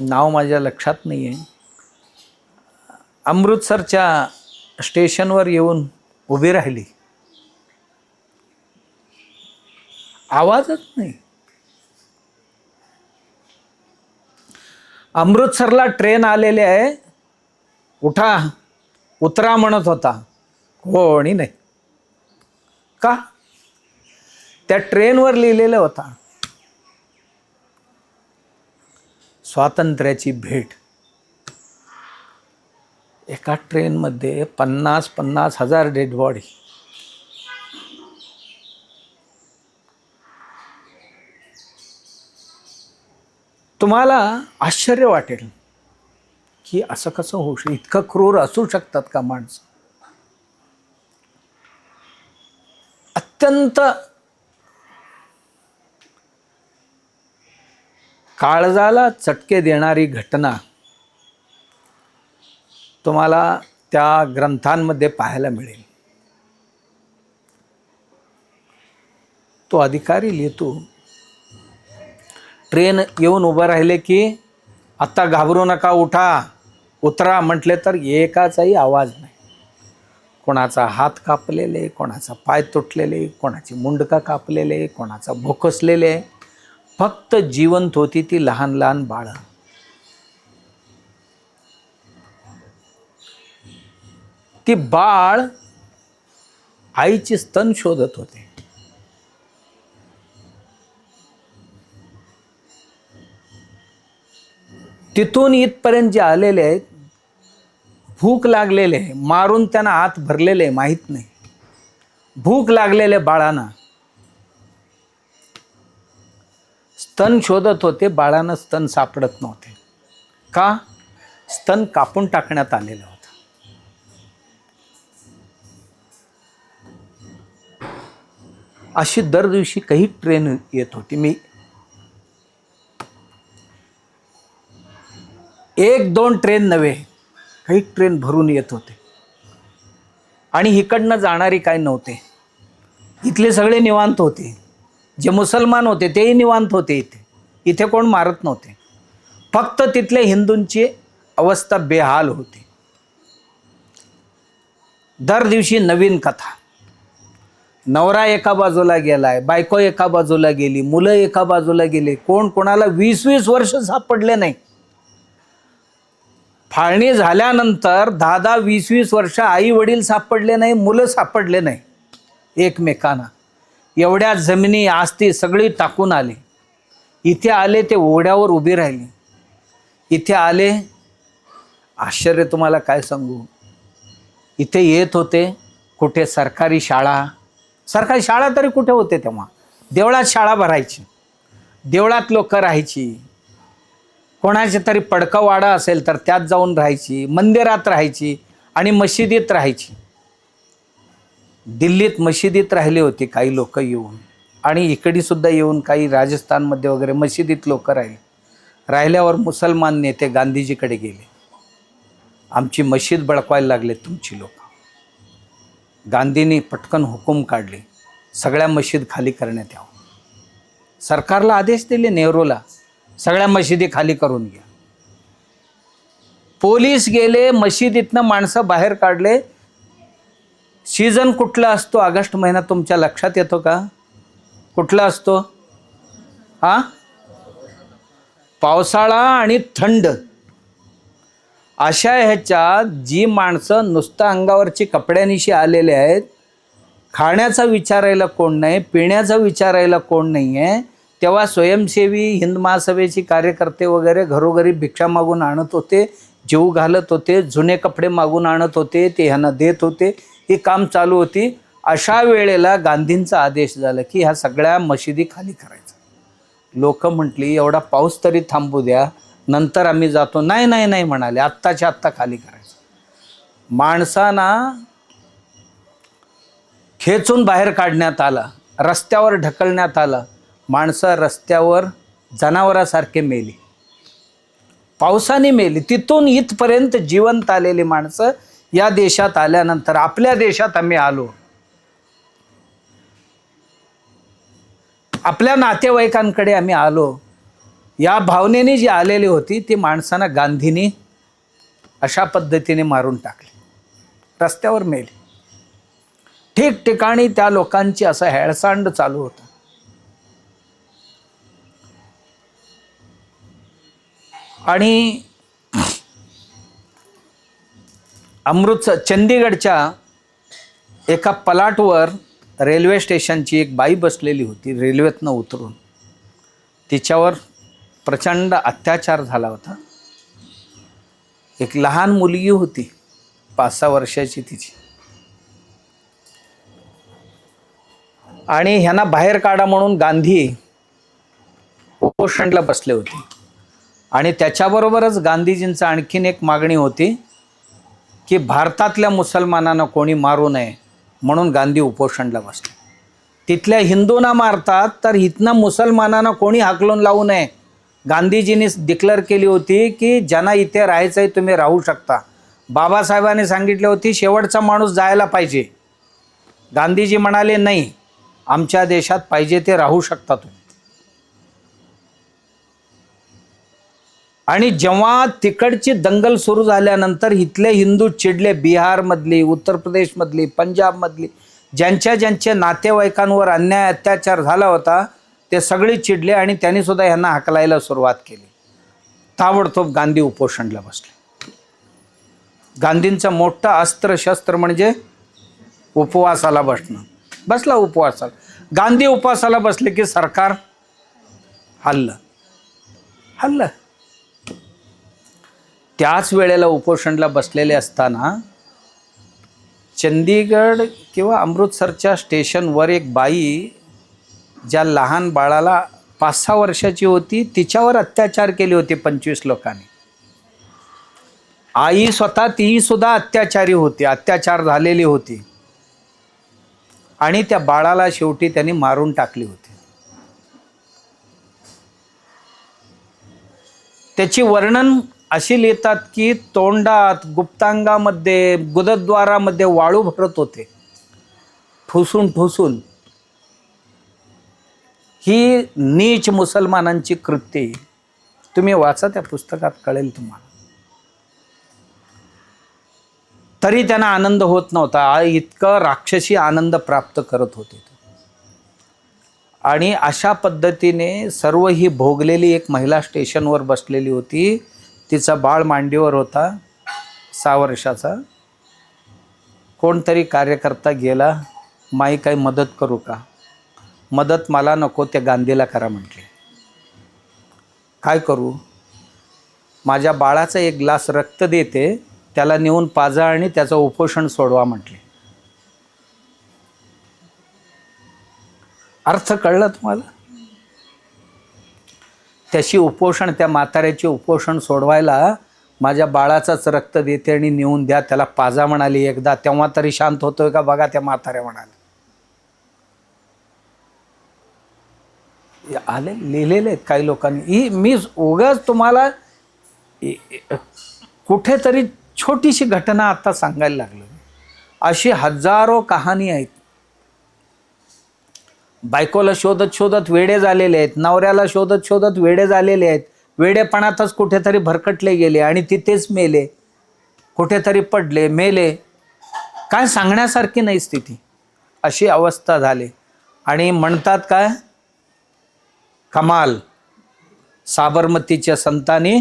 नाव माझ्या लक्षात नाही आहे, अमृतसरच्या स्टेशनवर येऊन उभी राहिली, आवाजच नाही. अमृतसरला ट्रेन आलेले आहे, उठा उतरा म्हणत होता, कोणी नाही. का? त्या ट्रेनवर लिहिलेलं होता, स्वातंत्र्याची भेट. एका ट्रेनमध्ये 50,000 डेड बॉडी. तुम्हाला आश्चर्य वाटेल की असं कसं होऊ शकतं, इतकं क्रूर असू शकतात का माणसं. अत्यंत काळजाला चटके देणारी घटना तुम्हाला त्या ग्रंथांमध्ये पाहायला मिळेल. तो अधिकारी लिहितो, ट्रेन येऊन उभं राहिले की आत्ता घाबरू नका, उठा उतरा म्हटले तर एकाचाही आवाज नाही. कोणाचा हात कापलेले, कोणाचा पाय तुटलेले, कोणाची मुंडका कापलेले, कोणाचा भोकसलेले. फक्त जिवंत होती ती लहान लहान बाळं. ती बाळ आईची स्तन शोधत होते. तिथून इथपर्यंत जे आलेले आहेत, भूक लागलेले, मारून त्यांना आत भरलेले, माहीत नाही, भूक लागलेले बाळांना स्तन शोधत होते. बाळांना स्तन सापडत नव्हते. का? स्तन कापून टाकण्यात आलेलं होतं. अशी दर दिवशी काही ट्रेन येत होती. मी 1-2 ट्रेन नव्हे, काही ट्रेन भरून येत होते. आणि इकडनं जाणारी काय नव्हते. इथले सगळे निवांत होते. जे मुसलमान होते तेही निवांत होते. इथे कोण मारत नव्हते. फक्त तिथले हिंदूंची अवस्था बेहाल होती. दर दिवशी नवीन कथा, नवरा एका बाजूला गेलाय, बायको एका बाजूला गेली, मुलं एका बाजूला गेली, कोण कोणाला 20-20 वर्ष सापडले नाही. फाळणी झाल्यानंतर 10-10, 20-20 वर्ष आई वडील सापडले नाही, मुलं सापडले नाही एकमेकांना. एवढ्या जमिनी आस्ती सगळी टाकून आले. इथे आले, ते ओढ्यावर उभी राहिली. इथे आले, आश्चर्य तुम्हाला काय सांगू, इथे येत होते कुठे सरकारी शाळा तरी कुठे होते तेव्हा. देवळात शाळा भरायची, देवळात लोक राहायची, कोणाचे तरी पडकावाडा असेल तर त्यात जाऊन राहायची, मंदिरात राहायची आणि मशिदीत राहायची. दिल्लीत मशिदीत राहिले होते काही लोक येऊन, आणि इकडे सुद्धा येऊन काही राजस्थानमध्ये वगैरे मशिदीत लोक राहिले. राहिल्यावर मुसलमान नेते गांधीजीकडे गेले, आमची मशीद बळकवायला लागले तुमची लोक. गांधींनी पटकन हुकूम काढले, सगळ्या मशीद खाली करण्यात यावं. सरकारला आदेश दिले, नेहरूला, सगळ्या मशिदी खाली करून घ्या. पोलीस गेले, मशिदीतनं माणसं बाहेर काढले. सीझन कुठला असतो ऑगस्ट महिना तुमच्या लक्षात येतो का? कुठला असतो? हा, पावसाळा आणि थंड. अशा ह्याच्यात जी माणसं नुसतं अंगावरची कपड्यानिशी आलेले आहेत, खाण्याचा विचारायला कोण नाही, पिण्याचा विचारायला कोण नाही आहे, तेव्हा स्वयंसेवी हिंद महासभेचे कार्यकर्ते वगैरे घरोघरी भिक्षा मागून आणत होते, जीव घालत होते, जुने कपडे मागून आणत होते, ते ह्यांना देत होते, ही काम चालू होती. अशा वेळेला गांधींचा आदेश झाला की ह्या सगळ्या मशिदी खाली करायचं. लोक म्हटली एवढा पाऊस तरी थांबू द्या, नंतर आम्ही जातो. नाही नाही नाही म्हणाले, आत्ताच्या आत्ता खाली करायचं. माणसांना खेचून बाहेर काढण्यात आला, रस्त्यावर ढकलण्यात आलं. माणसं रस्त्यावर जनावरासारखे मेली, पावसाने मेली. तिथून इथपर्यंत जिवंत आलेली माणसं या देशात आल्यानंतर आपल्या देशात आम्ही आलो. आपल्या नातेवाईकांकडे आम्ही आलो. या भावनेने जी आलेली होती ती माणसांना गांधींनी अशा पद्धतीने मारून टाकली, रस्त्यावर मेली. ठिकठिकाणी त्या लोकांची असं हेळसांड चालू होतं. आणि चंदीगडच्या एका पलाटवर रेल्वे स्टेशनची एक बाई बसलेली होती, रेल्वेतनं उतरून. तिच्यावर प्रचंड अत्याचार झाला होता. एक लहान मुलगी होती, 5-6 वर्षाची तिची. आणि ह्यांना बाहेर काढा म्हणून गांधी उपोषणला बसले होते. आणि त्याच्याबरोबरच गांधीजींचं आणखीन एक मागणी होती की भारतातल्या मुसलमानांना कोणी मारू नये म्हणून गांधी उपोषणला बसले. तिथल्या हिंदूंना मारतात तर इथनं मुसलमानांना कोणी हाकलून लावू नये. गांधीजींनी डिक्लेअर केली होती की ज्यांना इथे राहायचं आहे तुम्ही राहू शकता. बाबासाहेबांनी सांगितले होती शेवटचा माणूस जायला पाहिजे. गांधीजी म्हणाले नाही, आमच्या देशात पाहिजे ते राहू शकता तुम्ही. आणि जेव्हा तिकडची दंगल सुरू झाल्यानंतर इथले हिंदू चिडले. बिहारमधली, उत्तर प्रदेशमधली, पंजाबमधली, ज्यांच्या नातेवाईकांवर अन्याय अत्याचार झाला होता ते सगळे चिडले आणि त्यांनी सुद्धा यांना हाकलायला सुरुवात केली. ताबडतोब गांधी उपोषणला बसले. गांधींचं मोठं अस्त्र-शस्त्र म्हणजे उपवासाला बसणं. बसला उपवासाला. गांधी उपवासाला बसले की सरकार हल्लं. त्याच वेळेला उपोषणला बसलेले असताना चंदीगड किंवा अमृतसरच्या स्टेशनवर एक बाई, ज्या लहान बाळाला 5-6 वर्षाची होती, तिच्यावर अत्याचार केले होते 25 लोकांनी. आई स्वतः ती सुद्धा अत्याचारी होती, अत्याचार झालेली होती. आणि त्या बाळाला शेवटी त्यांनी मारून टाकली होती. त्याची वर्णन अशी लिहितात की तोंडात, गुप्तांगामध्ये, गुदद्वारामध्ये वाळू भरत होते, ठुसून. ही नीच मुसलमानांची कृत्ये. तुम्ही वाचा, त्या पुस्तकात कळेल तुम्हाला. तरी त्यांना आनंद होत नव्हता. इतकं राक्षसी आनंद प्राप्त करत होते. आणि अशा पद्धतीने सर्व ही भोगलेली एक महिला स्टेशनवर बसलेली होती. तिचा बाळ मांडीवर होता 6 वर्षाचा. कोणतरी कार्यकर्ता गेला, माई काही मदत करू का? मदत मला नको, त्या गांधीला करा म्हटले. काय करू? माझ्या बाळाचा एक ग्लास रक्त देते, त्याला नेऊन पाजा आणि त्याचं उपोषण सोडवा म्हटले. अर्थ कळला तुम्हाला? त्याची उपोषण, त्या म्हाताऱ्याची उपोषण सोडवायला माझ्या बाळाचाच रक्त देते आणि नेऊन द्या, त्याला पाजा म्हणाली एकदा, तेव्हा तरी शांत होतोय का बघा, त्या म्हाताऱ्या म्हणाले. आले लिहिलेले आहेत काही लोकांनी. मी उगाच तुम्हाला कुठेतरी छोटीशी घटना आता सांगायला लागलो. अशी हजारो कहाणी आहेत. बायकोला शोधत शोधत वेडे झालेले आहेत, नवऱ्याला शोधत शोधत वेडे झालेले आहेत, वेडेपणातच कुठेतरी भरकटले गेले आणि तिथेच मेले, कुठेतरी पडले मेले. काय सांगण्यासारखी नाही स्थिती, अशी अवस्था झाली. आणि म्हणतात काय, कमाल, साबरमतीच्या संतांनी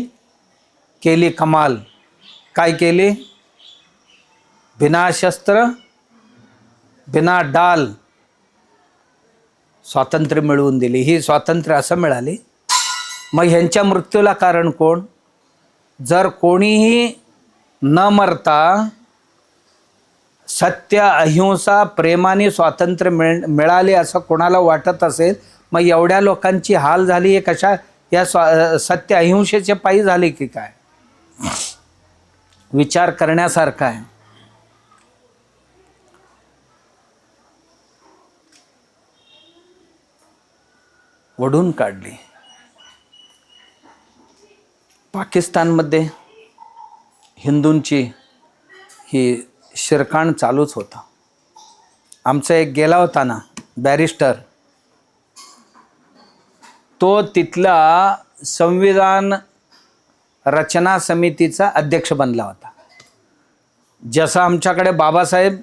केली कमाल. काय केली? बिना शस्त्र बिना डाल स्वातंत्र्य मिळवून दिली. ही स्वातंत्र्य असं मिळाली. मग ह्यांच्या मृत्यूला कारण कोण? जर कोणीही न मरता सत्य अहिंसा प्रेमाने स्वातंत्र्य मिळाले असं कोणाला वाटत असेल, मग एवढ्या लोकांची हाल झाली हे कशा या सत्य अहिंसेचे पायी झाले की काय? विचार करण्यासारखा आहे. वढून काढली. पाकिस्तानमध्ये हिंदूंची ही शिरकाण चालूच होता. आमचा एक गेला होता ना बॅरिस्टर, तो तिथला संविधान रचना समितीचा अध्यक्ष बनला होता. जसं आमच्याकडे बाबासाहेब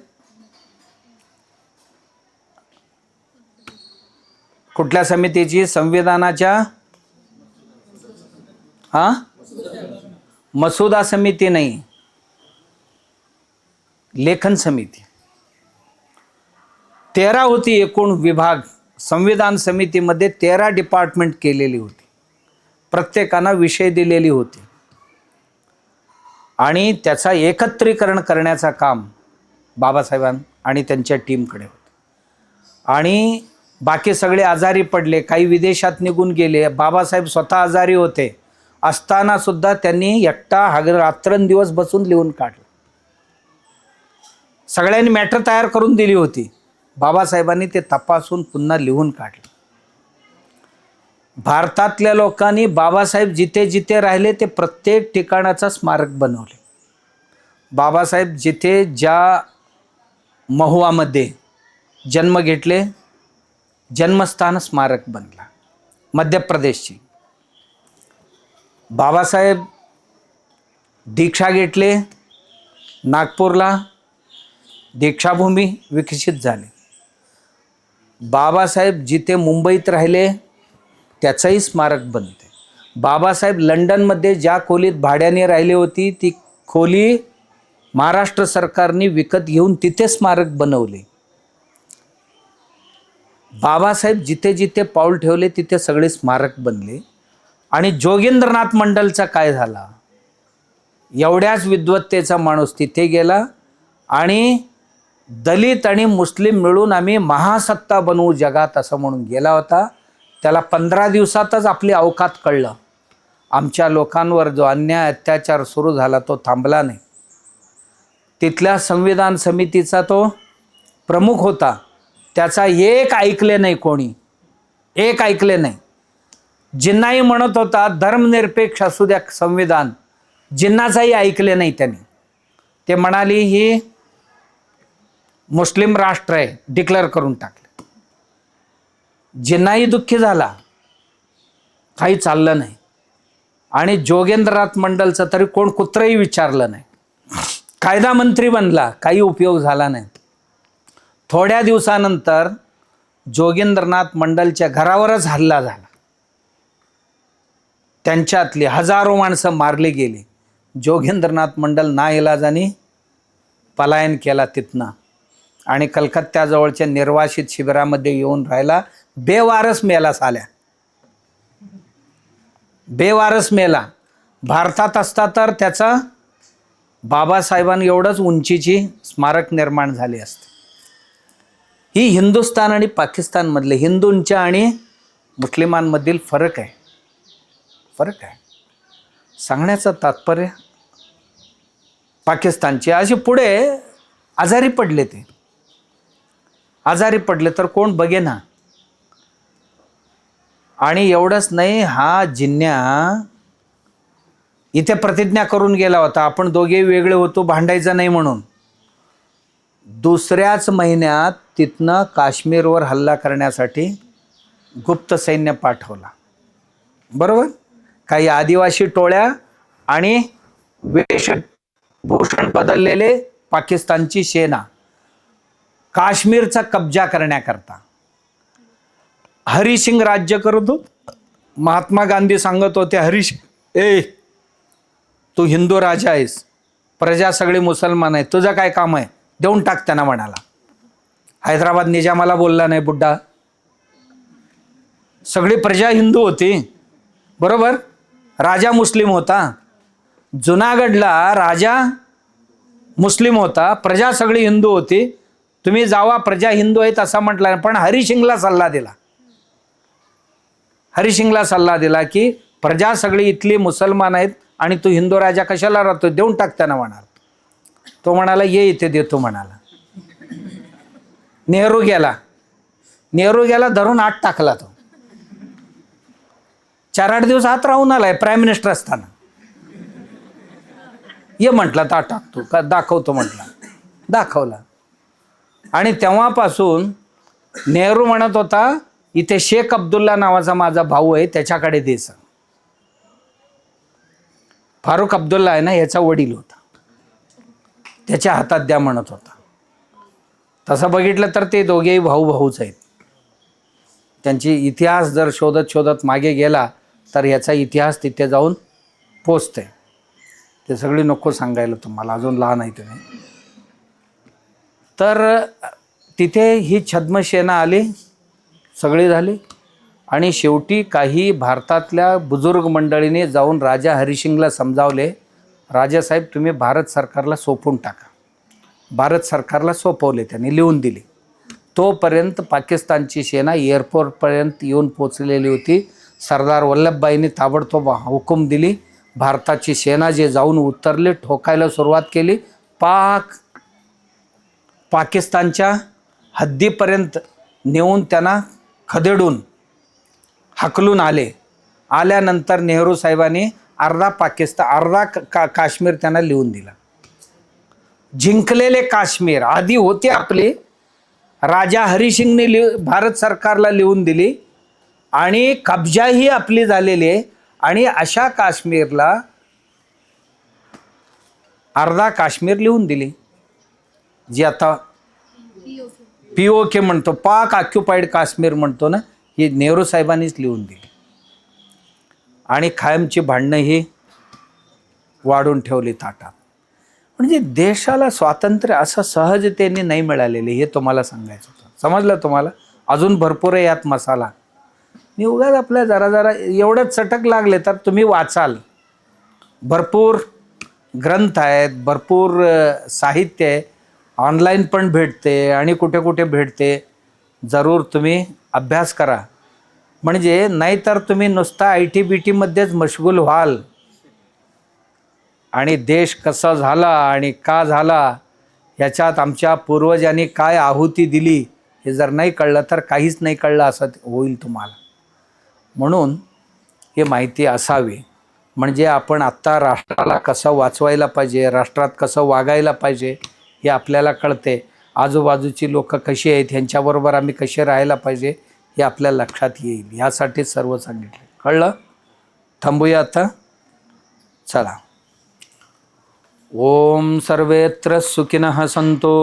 कुठल्या समितीची, संविधानाच्या मसुदा समिती नाही, लेखन समिती 13 होती एकूण विभाग. संविधान समितीमध्ये 13 डिपार्टमेंट केलेली होती, प्रत्येकांना विषय दिलेली होती आणि त्याचा एकत्रीकरण करण्याचं काम बाबासाहेबां आणि त्यांच्या टीमकडे होतं. आणि बाकी सगळे आजारी पडले, काही विदेशात निघून गेले. बाबासाहेब स्वतः आजारी होते असताना सुद्धा त्यांनी एकटा रात्रंदिवस बसून लिहून काढलं. सगळ्यांनी मॅटर तयार करून दिली होती, बाबासाहेबांनी ते तपासून पुन्हा लिहून काढलं. भारतातल्या लोकांनी बाबासाहेब जिथे जिथे राहिले ते प्रत्येक ठिकाणाचा स्मारक बनवले. बाबासाहेब जिथे ज्या महुआमध्ये जन्म घेतले, जन्मस्थान स्मारक बनला मध्य प्रदेशची. बाबासाहेब दीक्षा घेतले नागपूरला, दीक्षाभूमी विकसित झाले. बाबासाहेब जिथे मुंबईत राहिले त्याचंही स्मारक बनते. बाबासाहेब लंडनमध्ये ज्या खोलीत भाड्याने राहिली होती ती खोली महाराष्ट्र सरकारने विकत घेऊन तिथे स्मारक बनवले. बाबासाहेब जिथे जिथे पाऊल ठेवले तिथे सगळे स्मारक बनले. आणि जोगेंद्रनाथ मंडलचा काय झाला? एवढ्याच विद्वत्तेचा माणूस तिथे गेला आणि दलित आणि मुस्लिम मिळून आम्ही महासत्ता बनवू जगात असं म्हणून गेला होता. त्याला 15 दिवसातच आपली अवकात कळलं. आमच्या लोकांवर जो अन्याय अत्याचार सुरू झाला तो थांबला नाही. तिथल्या संविधान समितीचा तो प्रमुख होता, त्याचा एक ऐकले नाही कोणी, एक ऐकले नाही. जिन्नाही म्हणत होता धर्मनिरपेक्ष असू द्या संविधान, जिन्नाचाही ऐकले नाही त्यांनी. ते म्हणाली ही मुस्लिम राष्ट्र आहे, डिक्लेअर करून टाकले. जिन्नाही दुःखी झाला, काही चाललं नाही. आणि जोगेंद्रनाथ मंडलचं तरी कोण कुत्रही विचारलं नाही. कायदा मंत्री बनला, काही उपयोग झाला नाही. थोड्या दिवसानंतर जोगेंद्रनाथ मंडलच्या घरावरच हल्ला झाला. त्यांच्यातली हजारो माणसं मारली गेली. जोगेंद्रनाथ मंडल नाइलाजाने पलायन केला तिथनं आणि कलकत्त्याजवळच्या निर्वासित शिबिरामध्ये येऊन राहिला. बेवारस मेला साल्या, बेवारस मेला. भारतात असता तर त्याचा बाबासाहेबांनी एवढंच उंचीची स्मारक निर्माण झाली असते. ही हिंदुस्थान आणि पाकिस्तानमधले हिंदूंच्या आणि मुस्लिमांमधील फरक आहे. फरक आहे सांगण्याचं तात्पर्य. पाकिस्तानचे असे पुढे आजारी पडले, ते आजारी पडले तर कोण बघेना. आणि एवढंच नाही, हा जिन्या इथे प्रतिज्ञा करून गेला होता आपण दोघे वेगळे होतो, भांडायचं नाही म्हणून. दुसऱ्याच महिन्यात तिथनं काश्मीरवर हल्ला करण्यासाठी गुप्त सैन्य पाठवला. बरोबर. काही आदिवासी टोळ्या आणि वेशभूषण बदललेले पाकिस्तानची सेना काश्मीरचा कब्जा करण्याकरता. हरिसिंग राज्य करत होत. महात्मा गांधी सांगत होते, हरिसिंग ए तू हिंदू राजा आहेस, प्रजा सगळी मुसलमान आहे, तुझं काय काम आहे, देऊन टाक त्यांना म्हणाला. हैदराबाद निजामाला बोलला नाही बुड्डा. सगळी प्रजा हिंदू होती. बरोबर. राजा मुस्लिम होता. जुनागडला राजा मुस्लिम होता, प्रजा सगळी हिंदू होती. तुम्ही जावा, प्रजा हिंदू आहेत असं म्हटलं. पण हरिसिंगला सल्ला दिला, हरिसिंगला सल्ला दिला की प्रजा सगळी इथली मुसलमान आहेत आणि तू हिंदू राजा कशाला राहतो, देऊन टाक त्यांना म्हणाला. तो म्हणाला ये इथे देतो म्हणाला. नेहरू गेला, नेहरू गेला, धरून आत टाकला. तो 4-8 दिवस आत राहून आलाय प्राईम मिनिस्टर असताना. ये म्हटलं तर टाकतो का, दाखवतो म्हटला, दाखवला. आणि तेव्हापासून नेहरू म्हणत होता इथे शेख अब्दुल्ला नावाचा माझा भाऊ आहे, त्याच्याकडे द्यायचं. फारुख अब्दुल्ला आहे ना, याचा वडील होता, त्याच्या हातात द्या म्हणत होता. तसं बघितलं तर ते दोघेही भाऊ भाऊच आहेत. त्यांची इतिहास जर शोधत शोधत मागे गेला तर याचा इतिहास तिथे जाऊन पोचते. ते सगळी नको सांगायला तुम्हाला, अजून लहान आहे तुम्ही. तर तिथे ही छद्मसेना आली, सगळी झाली. आणि शेवटी काही भारतातल्या बुजुर्ग मंडळीने जाऊन राजा हरिसिंगला समजावले, राजासाहेब तुम्ही भारत सरकारला सोपवून टाका. भारत सरकारला सोपवले, त्यांनी लिहून दिले. तोपर्यंत पाकिस्तानची सेना एअरपोर्टपर्यंत येऊन पोचलेली होती. सरदार वल्लभभाईंनी ताबडतोब हुकूम दिली. भारताची सेना जे जाऊन उतरले, ठोकायला सुरुवात केली. पाकिस्तानच्या हद्दीपर्यंत नेऊन त्यांना खदेडून हकलून आले. आल्यानंतर नेहरू साहेबांनी अर्धा काश्मीर त्यांना लिहून दिला. जिंकलेले काश्मीर आधी होते आपले, राजा हरिसिंगने भारत सरकारला लिहून दिली आणि कब्जाही आपली झालेली आहे. आणि अशा काश्मीरला अर्धा काश्मीर लिहून दिली, जी आता POK म्हणतो, पाक ऑक्युपाईड काश्मीर म्हणतो ना, ही नेहरू साहेबांनीच लिहून दिली. आणि कायमची भांडणं ही वाढून ठेवली ताटात. म्हणजे देशाला स्वातंत्र्य असं सहजतेने नाही मिळालेले, हे तुम्हाला सांगायचं होतं. समजलं तुम्हाला? अजून भरपूर आहे यात मसाला. मी उगाच आपल्या जरा एवढंच चटक लागले तर तुम्ही वाचाल. भरपूर ग्रंथ आहेत, भरपूर साहित्य आहे, ऑनलाईन पण भेटते आणि कुठे कुठे भेटते. जरूर तुम्ही अभ्यास करा. म्हणजे नाहीतर तुम्ही नुसता IT-BTमध्येच मशगूल व्हाल आणि देश कसा झाला आणि का झाला, ह्याच्यात आमच्या पूर्वजांनी काय आहुती दिली हे जर नाही कळलं तर काहीच नाही कळलं असं होईल तुम्हाला. म्हणून हे माहिती असावी. म्हणजे आपण आत्ता राष्ट्राला कसं वाचवायला पाहिजे, राष्ट्रात कसं वागायला पाहिजे हे आपल्याला कळते. आजूबाजूची लोक कशी आहेत, ह्यांच्याबरोबर आम्ही कसे राहायला पाहिजे हे आपल्या लक्षात येईल. ह्यासाठी सर्व सांगितले. कळलं? थांबूया आता. चला. ओम सर्वेत्र सुखिनः सन्तु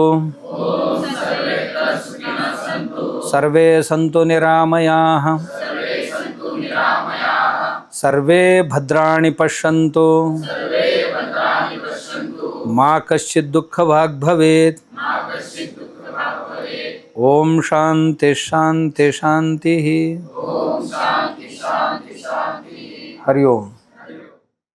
सर्वे सन्तु निरामयाः सर्वे भद्राणि पश्यन्तु मा कश्चित् दुःखभाग् भवेत्। ओम शांति शांति शांति। हरि ओम।